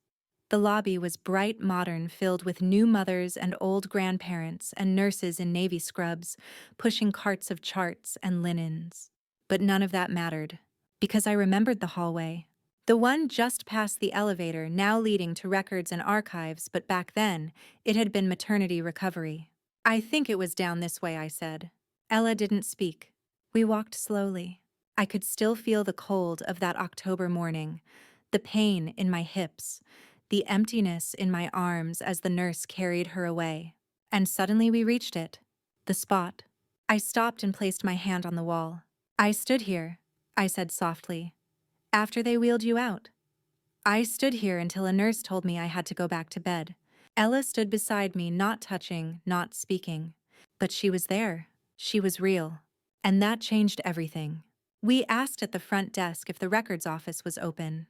The lobby was bright modern, filled with new mothers and old grandparents and nurses in navy scrubs, pushing carts of charts and linens. But none of that mattered, because I remembered the hallway. The one just past the elevator, now leading to records and archives, but back then, it had been maternity recovery. "I think it was down this way," I said. Ella didn't speak. We walked slowly. I could still feel the cold of that October morning, the pain in my hips, the emptiness in my arms as the nurse carried her away. And suddenly we reached it. The spot. I stopped and placed my hand on the wall. "I stood here," I said softly, "after they wheeled you out. I stood here until a nurse told me I had to go back to bed." Ella stood beside me, not touching, not speaking. But she was there. She was real. And that changed everything. We asked at the front desk if the records office was open.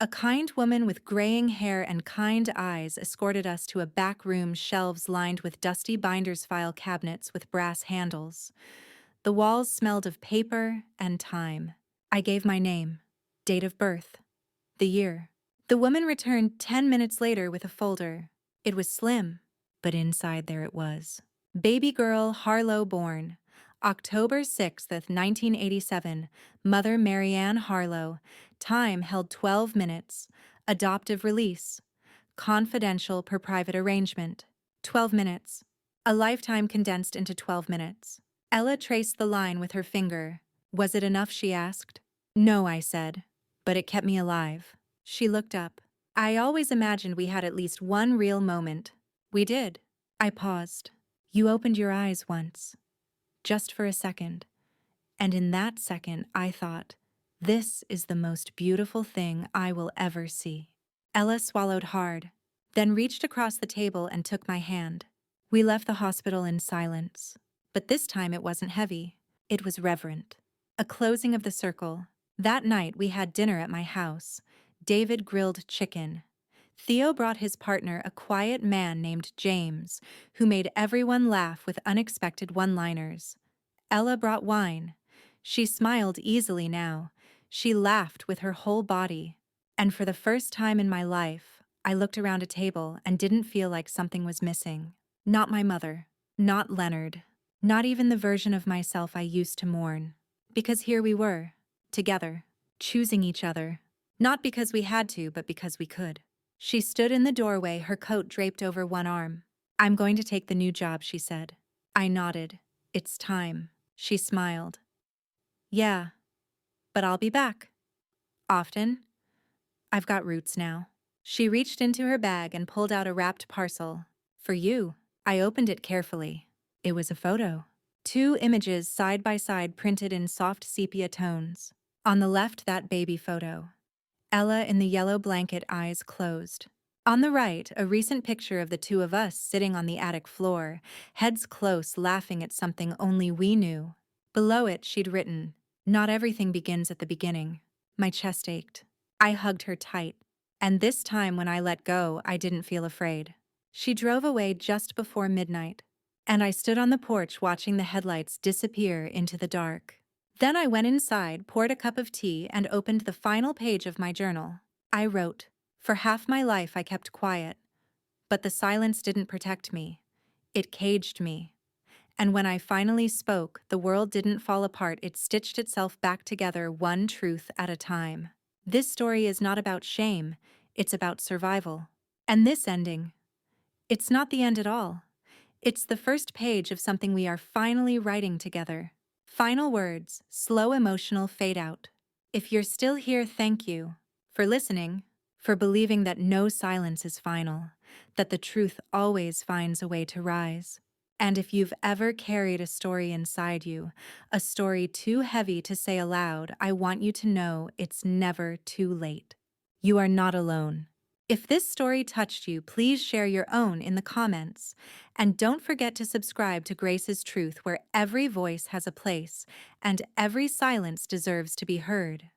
A kind woman with graying hair and kind eyes escorted us to a back room, shelves lined with dusty binders, file cabinets with brass handles. The walls smelled of paper and time. I gave my name, date of birth, the year. The woman returned 10 minutes later with a folder. It was slim, but inside there it was. "Baby girl Harlow born. October 6th, 1987. Mother Marianne Harlow. Time held 12 minutes. Adoptive release. Confidential per private arrangement." 12 minutes. A lifetime condensed into 12 minutes. Ella traced the line with her finger. "Was it enough?" she asked. "No," I said, "but it kept me alive." She looked up. "I always imagined we had at least one real moment." "We did." I paused. "You opened your eyes once. Just for a second. And in that second, I thought, this is the most beautiful thing I will ever see." Ella swallowed hard, then reached across the table and took my hand. We left the hospital in silence. But this time it wasn't heavy. It was reverent. A closing of the circle. That night we had dinner at my house. David grilled chicken. Theo brought his partner, a quiet man named James, who made everyone laugh with unexpected one-liners. Ella brought wine. She smiled easily now. She laughed with her whole body. And for the first time in my life, I looked around a table and didn't feel like something was missing. Not my mother. Not Leonard. Not even the version of myself I used to mourn. Because here we were, together, choosing each other. Not because we had to, but because we could. She stood in the doorway, her coat draped over one arm. "I'm going to take the new job," she said. I nodded. "It's time." She smiled. "Yeah, but I'll be back. Often. I've got roots now." She reached into her bag and pulled out a wrapped parcel. "For you." I opened it carefully. It was a photo. 2 images side by side, printed in soft sepia tones. On the left, that baby photo. Ella in the yellow blanket, eyes closed. On the right, a recent picture of the two of us sitting on the attic floor, heads close, laughing at something only we knew. Below it, she'd written, "Not everything begins at the beginning." My chest ached. I hugged her tight. And this time when I let go, I didn't feel afraid. She drove away just before midnight, and I stood on the porch watching the headlights disappear into the dark. Then I went inside, poured a cup of tea, and opened the final page of my journal. I wrote, "For half my life I kept quiet, but the silence didn't protect me. It caged me. And when I finally spoke, the world didn't fall apart, it stitched itself back together one truth at a time." This story is not about shame, it's about survival. And this ending, it's not the end at all. It's the first page of something we are finally writing together. Final words, slow emotional fade out. If you're still here, thank you for listening, for believing that no silence is final, that the truth always finds a way to rise. And if you've ever carried a story inside you, a story too heavy to say aloud, I want you to know it's never too late. You are not alone. If this story touched you, please share your own in the comments. And don't forget to subscribe to Grace's Truth, where every voice has a place and every silence deserves to be heard.